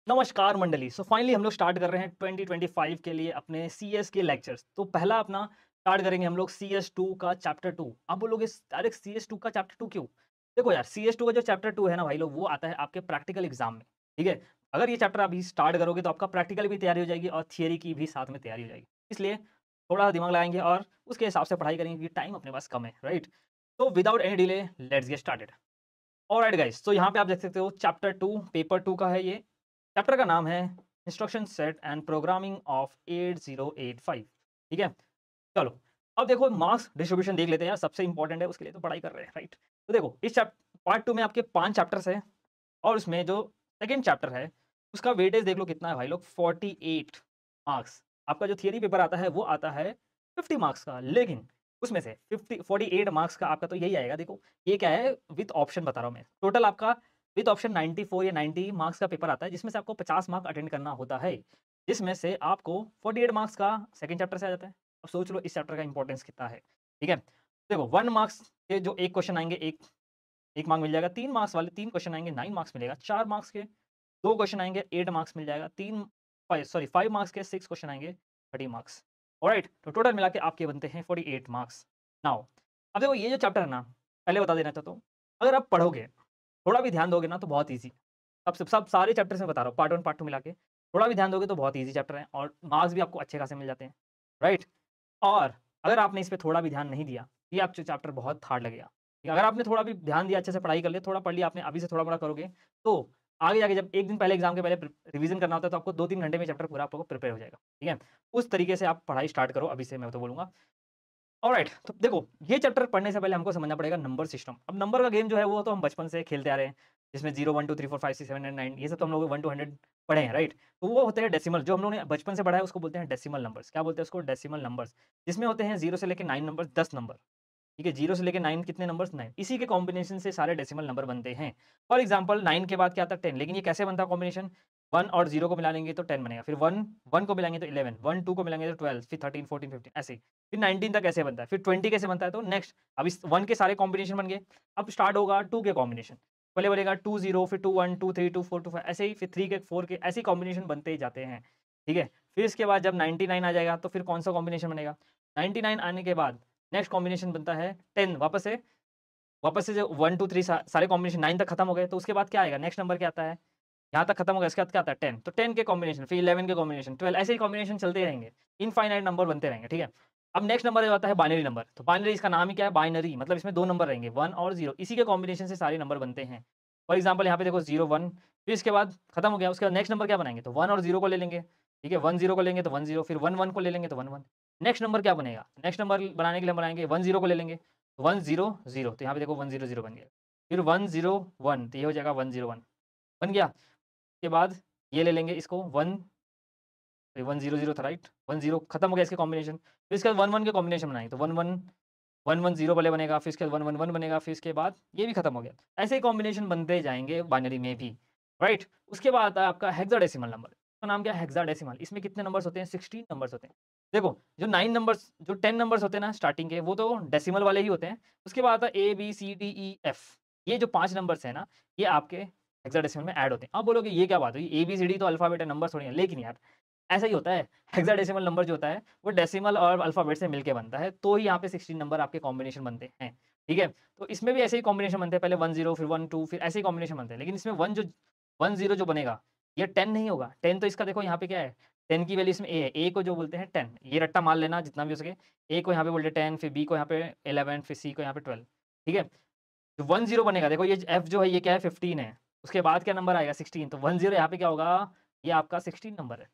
नमस्कार मंडली। So finally हम लोग स्टार्ट कर रहे हैं 2025 के लिए अपने सीएस के लेक्चर्स। तो पहला अपना स्टार्ट करेंगे हम लोग CS2 का चैप्टर 2। आप बोलोगे डायरेक्ट CS2 का चैप्टर 2 क्यों? देखो यार, CS2 का जो चैप्टर 2 है ना भाई लोग, वो आता है आपके प्रैक्टिकल एग्जाम में। ठीक है? अगर ये चैप्टर अभी स्टार्ट करोगे तो आपका प्रैक्टिकल भी तैयारी हो जाएगी और थियरी की भी साथ में तैयारी हो जाएगी। इसलिए थोड़ा दिमाग लगाएंगे और उसके हिसाब से पढ़ाई करेंगे क्योंकि टाइम अपने पास कम है, राइट? तो without any delay let's get started. Alright guys, तो यहाँ पे आप देख सकते हो चैप्टर 2 पेपर 2 का है ये। चैप्टर का नाम है instruction set and programming of 8085। ठीक है? चलो, अब देखो मार्क्स डिस्ट्रीब्यूशन देख लेते हैं यार, सबसे इंपॉर्टेंट है, उसके लिए तो पढ़ाई कर रहे हैं, राइट? तो देखो इस पार्ट 2 में आपके 5 चैप्टर्स हैं और उसमें जो सेकंड चैप्टर है उसका वेटेज देख लो कितना है भाई लोग, 48 मार्क्स। आपका जो थियरी पेपर आता है वो आता है 50 मार्क्स का, लेकिन उसमें से 48 मार्क्स का आपका तो यही आएगा। देखो ये क्या है, विद ऑप्शन बता रहा हूँ मैं। टोटल आपका विद ऑप्शन 94 या 90 मार्क्स का पेपर आता है, जिसमें से आपको 50 मार्क अटेंड करना होता है, जिसमें से आपको 48 मार्क्स का सेकंड चैप्टर से आ जाता है। अब सोच लो इस चैप्टर का इंपॉर्टेंस कितना है। ठीक है? देखो 1 मार्क्स के जो एक क्वेश्चन आएंगे, एक 1 मार्क मिल जाएगा। 3 मार्क्स वाले 3 क्वेश्चन आएंगे, 9 मार्क्स मिलेगा। 4 मार्क्स के 2 क्वेश्चन आएंगे, 8 मार्क्स मिल जाएगा। 5 मार्क्स के 6 क्वेश्चन आएंगे, 30 मार्क्स। ऑलराइट, तो टोटल मिला के आपके बनते हैं 48 मार्क्स। नाउ अब देखो ये जो चैप्टर है ना, पहले बता देना चाहता हूँ, अगर आप पढ़ोगे, थोड़ा भी ध्यान दोगे ना तो बहुत ईज़ी। सब सारे चैप्टर्स में बता रहा हूँ, पार्ट 1 पार्ट 2 मिला के। थोड़ा भी ध्यान दोगे तो बहुत ईज़ी चैप्टर है और मार्क्स भी आपको अच्छे खासे मिल जाते हैं, राइट? और अगर आपने इस पे थोड़ा भी ध्यान नहीं दिया, ये आपको चैप्टर बहुत हार्ड लगेगा। अगर आपने थोड़ा भी ध्यान दिया, अच्छे से पढ़ाई कर लिया, थोड़ा पढ़ लिया आपने, अभी से थोड़ा-मोड़ा करोगे, तो आगे जाके जब 1 दिन पहले एग्ज़ाम के पहले रिवीज़न करना होता है, तो आपको 2-3 घंटे में चैप्टर पूरा आपको प्रिपेयर हो जाएगा। ठीक है? उस तरीके से आप पढ़ाई स्टार्ट करो अभी से, मैं तो बोलूँगा। ऑलराइट, तो देखो ये चैप्टर पढ़ने से पहले हमको समझना पड़ेगा नंबर सिस्टम। अब नंबर का गेम जो है वो तो हम बचपन से खेलते आ रहे हैं, जिसमें 0, 1, 2, 3, 4, 5, 6, 7, 8, 9 ये सब तो हम लोग 1 टू 100 पढ़े हैं, राइट? तो वो होते हैं डेसिमल, जो हम लोगों ने बचपन से पढ़ा है उसको बोलते हैं डेसिमल नंबर्स। क्या बोलते हैं उसको? Decimal numbers. जिसमें होते हैं 0 से लेके 9 नंबर्स, 10 नंबर। ठीक है? 0 से लेके 9 कितने नंबर्स? 9। इसी के कॉम्बिनेशन से सारे डेसिमल नंबर बनते हैं। फॉर एग्ज़ाम्पल 9 के बाद क्या आता है? 10। लेकिन ये कैसे बनता है कॉम्बिनेशन? 1 और 0 को मिला लेंगे तो 10 बनेगा। फिर 1 1 को मिलाएँगे तो 11, 1 2 को मिलाएँगे तो 12, फिर 13, 14, 15 ऐसे ही। फिर 19 तक ऐसे बनता है। फिर 20 कैसे बनता है? तो नेक्स्ट, अब इस 1 के सारे कॉम्बिनेशन बन गए। अब स्टार्ट होगा 2 के कॉम्बिनेशन। पहले बनेगा 2 0, फिर 2 1, 2 3, 2 4, 2 5 ऐसे ही, फिर 3 के, 4 के, ऐसे ही कॉम्बिनेशन बनते ही जाते हैं। ठीक है? फिर इसके बाद जब 99 आ जाएगा तो फिर कौन-सा कॉम्बिनेशन बनेगा? 99 आने के बाद नेक्स्ट कॉम्बिनेशन बनता है 10। वापस से जो 1 2 3 सारे कॉम्बिनेशन 9 तक खत्म हो गए, तो उसके बाद क्या आएगा? नेक्स्ट नंबर क्या आता है? यहाँ तक खत्म हो गया, इसके बाद क्या आता है? 10। तो 10 के कॉम्बिनेशन, फिर 11 के कॉम्बिनेशन, 12 ऐसे ही कॉम्बिनेशन चलते रहेंगे। इनफाइनाइट नंबर बनते रहेंगे, ठीक है? अब नेक्स्ट नंबर जो आता है बाइनरी नंबर। तो बाइनरी, इसका नाम ही क्या है? बाइनरी, मतलब इसमें 2 नंबर रहेंगे, 1 और 0। इसी के कॉम्बिनेशन से सारे नंबर बनते हैं। फॉर एग्ज़ाम्पल यहाँ पे देखो 0 1, फिर इसके बाद खत्म हो गया, उसके बाद नेक्स्ट नंबर क्या बनाएँगे? तो 1 और 0 को ले लेंगे, ठीक है? 1 0 को लेंगे तो 1 0, फिर 1 1 को ले लेंगे तो 1 1। नेक्स्ट नंबर क्या बनेगा? नेक्स्ट नंबर बनाने के लिए हम बनाएँगे 1 0 को ले लेंगे, 1 0 0, तो यहाँ पे देखो 1 0 0 बन गया। फिर 1 0 1, तो ये हो जाएगा 1 0 1, बन गया। उसके बाद ये ले लेंगे इसको 1, 1-0-0 था, राइट? 1-0 खत्म हो गया इसके कॉम्बिनेशन। फिर इसके बाद 1-1 के कॉम्बिनेशन बनाएँगे तो 1-1 1-1-0 पहले बनेगा, फिर इसके बाद 1-1-1 बनेगा, फिर इसके बाद ये भी खत्म हो गया। ऐसे ही कॉम्बिनेशन बनते जाएँगे बाइनरी में भी, राइट? उसके बाद आता है आपका हेक्साडेसिमल नंबर। इसका नाम क्या है? हेक्साडेसिमल। इसमें कितने नंबर्स होते हैं? 16 नंबर्स होते हैं। देखो जो 9 नंबर्स, जो 10 नंबर्स होते हैं ना स्टार्टिंग के, वो तो डेसिमल वाले ही होते हैं। उसके बाद आता है ए, बी, सी, डी, ई, एफ। ये जो 5 नंबर्स हैं ना, ये आपके हेक्साडेसिमल में ऐड होते हैं। आप बोलोगे ये क्या बात हुई? ए, बी, सी, डी तो अल्फ़ाबेट है, नंबर थोड़ी है। लेकिन यार ऐसा ही होता है। हेक्साडेसिमल नंबर जो होता है, वो डेसिमल और अल्फ़ाबेट से मिलके बनता है, तो ही यहाँ पे 16 नंबर आपके कॉम्बिनेशन बनते हैं, ठीक है? तो इसमें भी ऐसे ही कॉम्बिनेशन बनते हैं, पहले 1-0 फिर 1-2 फिर ऐसे ही कॉम्बिनेशन बनते हैं। लेकिन इसमें 1-0 जो बनेगा, ये 10 नहीं होगा। 10 तो इसका देखो यहाँ पे क्या है, 10 की वैल्यू इसमें ए है, ए को जो बोलते हैं 10, ये रट्टा मार लेना जितना भी हो सके। ए को यहाँ पे बोलते हैं 10, फिर बी को यहाँ पे 11, फिर सी को यहाँ पे 12, ठीक है? जो 1-0 बनेगा, देखो ये एफ जो है ये क्या है? 15 है। उसके बाद क्या नंबर आएगा? 16, तो 1-0 यहाँ पे क्या होगा? ये आपका 16 नंबर है।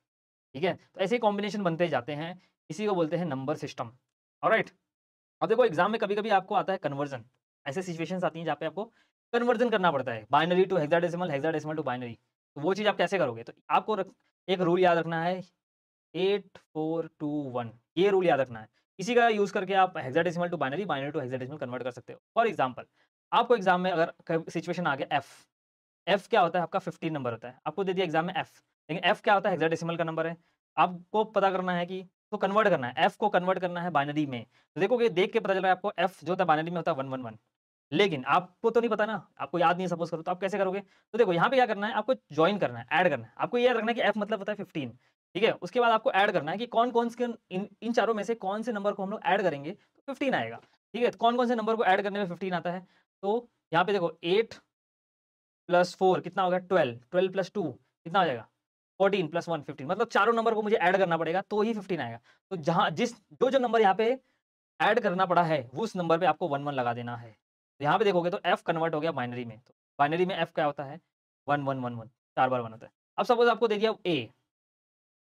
ठीक है? तो ऐसे ही कॉम्बिनेशन बनते जाते हैं, इसी को बोलते हैं नंबर सिस्टम, ऑलराइट? अब देखो एग्ज़ाम में कभी-कभी आपको आता है कन्वर्जन, ऐसे सिचुएशंस आती हैं जहाँ पे आपको कन्वर्जन करना पड़ता है, binary to hexadecimal, hexadecimal to binary. तो वो चीज़ आप कैसे करोगे? तो आपको एक रूल याद रखना है, 8421, ये रूल याद रखना है। इसी का यूज़ करके आप hexadecimal to binary, binary to hexadecimal convert कर सकते हो। फॉर एग्ज़ाम्पल, आपको एग्ज़ाम में अगर क सिचुएशन आ गया एफ, एफ क्या होता है? आपका 15 नंबर होता है। आपको दे दिया एग्ज़ाम में एफ, लेकिन एफ क्या होता है? हेक्साडेसिमल का नंबर है। आपको पता करना है कि तो कन्वर्ट करना है, एफ को कन्वर्ट करना है बाइनरी में। तो देखोगे, देख के पता चल रहा है आपको, एफ जो होता है बाइनरी में होता है 111, लेकिन आपको तो नहीं पता ना, आपको याद नहीं है सपोज़ करो, तो आप कैसे करोगे? तो देखो यहाँ पे क्या करना है, आपको जॉइन करना है, ऐड करना है। आपको ये याद रखना है कि f मतलब होता है 15, ठीक है? उसके बाद आपको ऐड करना है कि कौन-कौन से इन चारों में से कौन से नंबर को हम लोग ऐड करेंगे, तो 15 आएगा, ठीक है? तो कौन-कौन से नंबर को ऐड करने में 15 आता है? तो यहाँ पे देखो 8 प्लस 4 कितना हो गया 12, 12 प्लस 2 कितना हो जाएगा? 14 प्लस 1 15, मतलब चारों नंबर को मुझे ऐड करना पड़ेगा तो ही 15 आएगा। तो जहाँ जो नंबर यहाँ पे ऐड करना पड़ा है, वो उस नंबर पे आपको 1 1 लगा देना है। तो यहाँ पे देखोगे तो f कन्वर्ट हो गया बाइनरी में। तो बाइनरी में f क्या होता है? 1 1 1 1, 4 बार 1 होता है। अब सपोज़ आपको दे दिया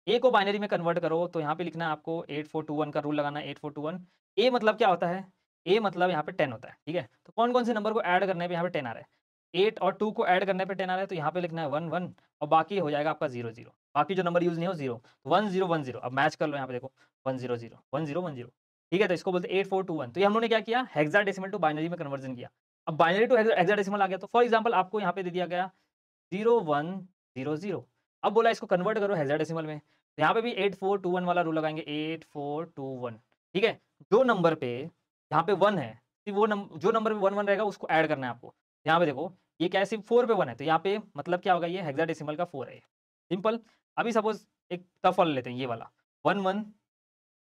a को बाइनरी में कन्वर्ट करो, तो यहाँ पे लिखना है आपको 8421 का रूल लगाना है, 8421। a मतलब क्या होता है? a मतलब यहाँ पे 10 होता है, ठीक है? तो कौन-कौन से नंबर को ऐड करने पे यहाँ पे 10 आ रहा है? 8 और 2 को ऐड करने पे 10 आ रहा है, तो यहाँ पे लिखना है 1 1 और बाकी हो जाएगा आपका 0 0। बाकी जो नंबर यूज़ नहीं हो 0, 1 0 1 0। अब मैच कर लो यहाँ पे देखो 1 0 0 1 0 1 0, ठीक है? तो इसको बोलते हैं 8421। तो ये हम लोगों ने क्या किया? हेक्साडेसिमल टू बाइनरी में कन्वर्जन किया। अब बाइनरी टू हेक्साडेसिमल आ गया, तो फॉर एग्जांपल आपको यहाँ पे दे दिया गया 0 1 0 0। अब बोला इसको कन्वर्ट करो हेक्साडेसिमल में। तो यहाँ पे भी 8421 वाला रूल लगाएँगे, 8421, ठीक है? जो नंबर पे यहाँ पे 1 है, सिर्फ़ जो नंबर पे 1 1 रहेगा उसको ऐड करना है आपको। यहाँ पे देखो, ये क्या है, सिर्फ़ 4 पे 1 है, तो यहाँ पे मतलब क्या होगा, ये हेक्साडेसिमल का 4 है ये। सिंपल। अभी सपोज़ एक टफ वाला लेते हैं, ये वाला 1 1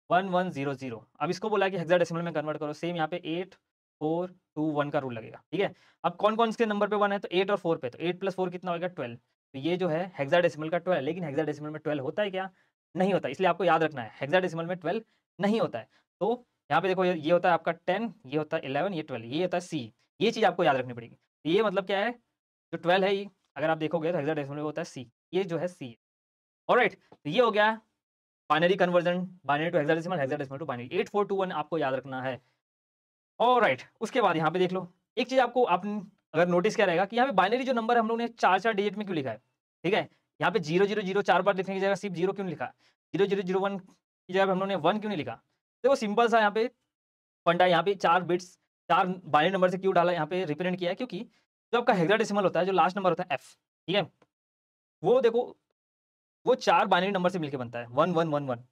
1 1 0 0। अब इसको बोला है कि हेक्साडेसिमल में कन्वर्ट करो, सेम यहाँ पे 8 4 2 1 का रूल लगेगा, ठीक है? अब कौन-कौन से नंबर पे 1 है, तो 8 और 4 पे, तो 8 प्लस 4 कितना होगा 12। तो ये जो है हेक्साडेसिमल का 12, लेकिन हेक्साडेसिमल में 12 होता है क्या? नहीं होता, इसलिए आपको याद रखना है हेक्साडेसिमल में 12 नहीं होता है। तो यहाँ पे देखो, ये होता है आपका 10, ये होता है 11, ये 12, ये होता है C। ये चीज़ आपको याद रखनी पड़ेगी। तो ये मतलब क्या है, जो 12 है ये, अगर आप देखोगे तो हेक्साडेसिमल में होता है C, ये जो है C। ऑलराइट, तो ये हो गया binary conversion, binary to hexadecimal, hexadecimal to binary. 8421 आपको याद रखना है। ऑलराइट, उसके बाद यहाँ पे देख लो, एक चीज़ आपको आपने अगर नोटिस किया रहेगा कि यहाँ पे बाइनरी जो नंबर हम लोग ने 4-4 डिजिट में क्यों लिखा है, ठीक है? यहाँ पे 0000 4 बार लिखने की जगह सिर्फ 0 क्यों नहीं लिखा? 0001 की जगह पे हम लोग ने 1 क्यों नहीं लिखा? देखो सिंपल सा यहाँ पे फंडा, यहाँ पे 4 बिट्स 4 बाइनरी नंबर से क्यों डाला, यहाँ पे रिप्रेजेंट किया है, क्योंकि जो आपका हेक्साडेसिमल होता है, जो लास्ट नंबर होता है f, ठीक है? वो देखो, वो 4 बाइनरी नंबर से मिलके बनता है 1 1 1 1,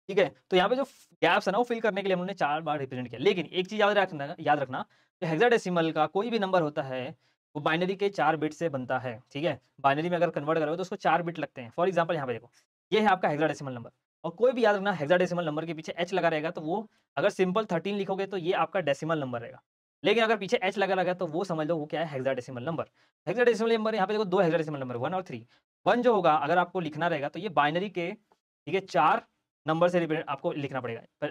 ठीक है? तो यहाँ पे जो गैप्स है ना, वो फिल करने के लिए हम लोगों ने 4 बार रिप्रेजेंट किया। लेकिन एक चीज़ याद रखना कि हेक्साडेसिमल का कोई भी नंबर होता है, वो बाइनरी के 4 बिट से बनता है, ठीक है? बाइनरी में अगर कन्वर्ट करोगे तो उसको 4 बिट लगते हैं। फॉर एग्जांपल यहाँ पे देखो, ये है आपका हेक्साडेसिमल नंबर, और कोई भी याद रखना हेक्साडेसिमल नंबर के पीछे h लगा रहेगा, तो वो अगर सिंपल 13 लिखोगे तो ये आपका डेसिमल नंबर रहेगा। लेकिन अगर पीछे h लगा रहेगा तो वो समझ लो वो क्या है, हेक्साडेसिमल नंबर। हेक्साडेसिमल नंबर यहाँ पे देखो 2 हेक्साडेसिमल नंबर 1 और 3। 1 जो होगा अगर आपको लिखना रहेगा तो ये बाइनरी के, ठीक है, 4 नंबर से रिप्रेजेंट आपको लिखना पड़ेगा।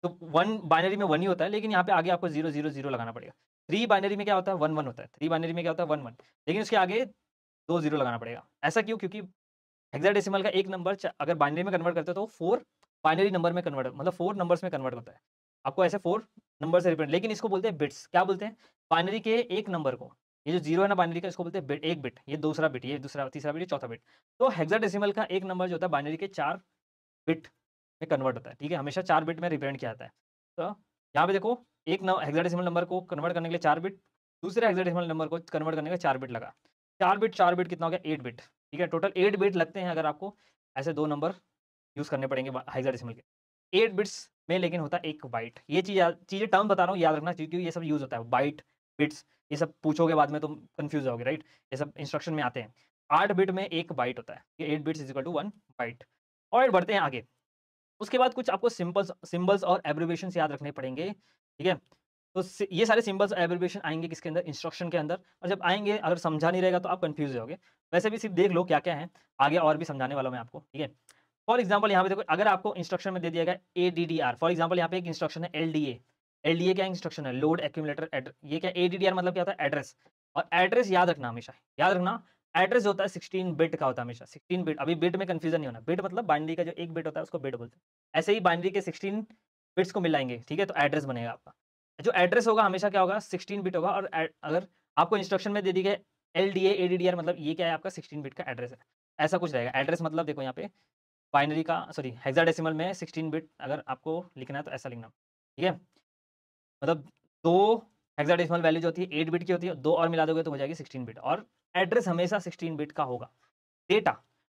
तो 1 बाइनरी में 1 ही होता है, लेकिन यहाँ पे आगे आपको 0 0 0 लगाना पड़ेगा। 3 बाइनरी में क्या होता है, 1 1 होता है। 3 बाइनरी में क्या होता है, 1 1, लेकिन उसके आगे 2 0 लगाना पड़ेगा। ऐसा क्यों? क्योंकि हेक्साडेसिमल का एक नंबर अगर बाइनरी में कन्वर्ट करते हो तो 4 बाइनरी नंबर में कन्वर्ट, मतलब 4 नंबर्स में कन्वर्ट होता है। आपको ऐसे 4 नंबर से रिप्रेजेंट, लेकिन इसको बोलते हैं बिट्स। क्या बोलते हैं? बाइनरी के एक नंबर को, ये जो 0 है ना बाइनरी का, इसको बोलते हैं बिट, 1 बिट, ये दूसरा बिट, ये दूसरा, तीसरा बिट, ये चौथा बिट। तो हेक्साडेसिमल का एक नंबर जो होता है बाइनरी के 4 बिट में कन्वर्ट होता है, ठीक है? हमेशा 4 बिट में रिप्रेजेंट किया जाता है। तो यहाँ पे देखो, एक हेक्साडेसिमल नंबर को कन्वर्ट करने के लिए 4 बिट, दूसरे हेक्साडेसिमल नंबर को कन्वर्ट करने के लिए 4 बिट लगा। 4 बिट कितना हो गया, 8 बिट, ठीक है? टोटल 8 बिट लगते हैं अगर आपको ऐसे 2 नंबर यूज़ करने पड़ेंगे हेक्साडेसिमल के। 8 बिट्स में लेकिन होता है 1 बाइट। ये चीज़ें टर्म बता रहा हूँ, याद रखना, क्योंकि ये सब यूज़ होता है। बाइट, बिट्स, ये सब पूछोगे बाद में तो कन्फ्यूज़ होगे, राइट? ये सब इंस्ट्रक्शन में आते हैं। 8 बिट में 1 बाइट होता है। ये 8 bits is equal to 1 byte. और बढ़ते हैं आगे। उसके बाद कुछ आपको सिंबल्स और एब्रिविएशंस याद रखने पड़ेंगे, ठीक है? तो ये सारे सिंबल्स और एब्रिविएशन आएँगे किसके अंदर, इंस्ट्रक्शन के अंदर, और जब आएँगे अगर समझा नहीं रहेगा तो आप कन्फ्यूज़ हो जाओगे। वैसे भी सिर्फ देख लो क्या-क्या है, आगे और भी समझाने वाला हूँ मैं आपको, ठीक है? फॉर एग्जांपल यहाँ पे देखो, अगर आपको इंस्ट्रक्शन में दे दिया गया एडीडीआर, फॉर एग्जांपल यहाँ पे एक इंस्ट्रक्शन है एलडीए। एलडीए क्या इंस्ट्रक्शन है, लोड एक्यूमुलेटर एड्रेस। ये क्या एडीडीआर मतलब क्या होता है, एड्रेस। और एड्रेस याद रखना, हमेशा याद रखना, एड्रेस जो होता है 16 बिट का होता है हमेशा, 16 बिट। अभी बिट में कंफ्यूजन नहीं होना, बिट मतलब बाइनरी का जो एक बिट होता है उसको बिट बोलते हैं। ऐसे ही बाइनरी के 16 बिट्स को मिलाएंगे, ठीक है? तो एड्रेस बनेगा आपका। जो एड्रेस होगा हमेशा क्या होगा, 16 बिट होगा। और अगर आपको इंस्ट्रक्शन में दे दी गई एलडीए एडीडीआर, मतलब ये क्या है, आपका 16 बिट का एड्रेस है। ऐसा कुछ रहेगा एड्रेस, मतलब देखो यहाँ पे बाइनरी का, सॉरी, हेक्साडेसिमल में 16 बिट अगर आपको लिखना है तो ऐसा लिखना, ठीक है? मतलब 2 हेक्साडेसिमल वैल्यू जो होती है 8 बिट की होती है, 2 और मिला दोगे तो हो जाएगी 16 बिट। और एड्रेस हमेशा 16 बिट का होगा। डेटा,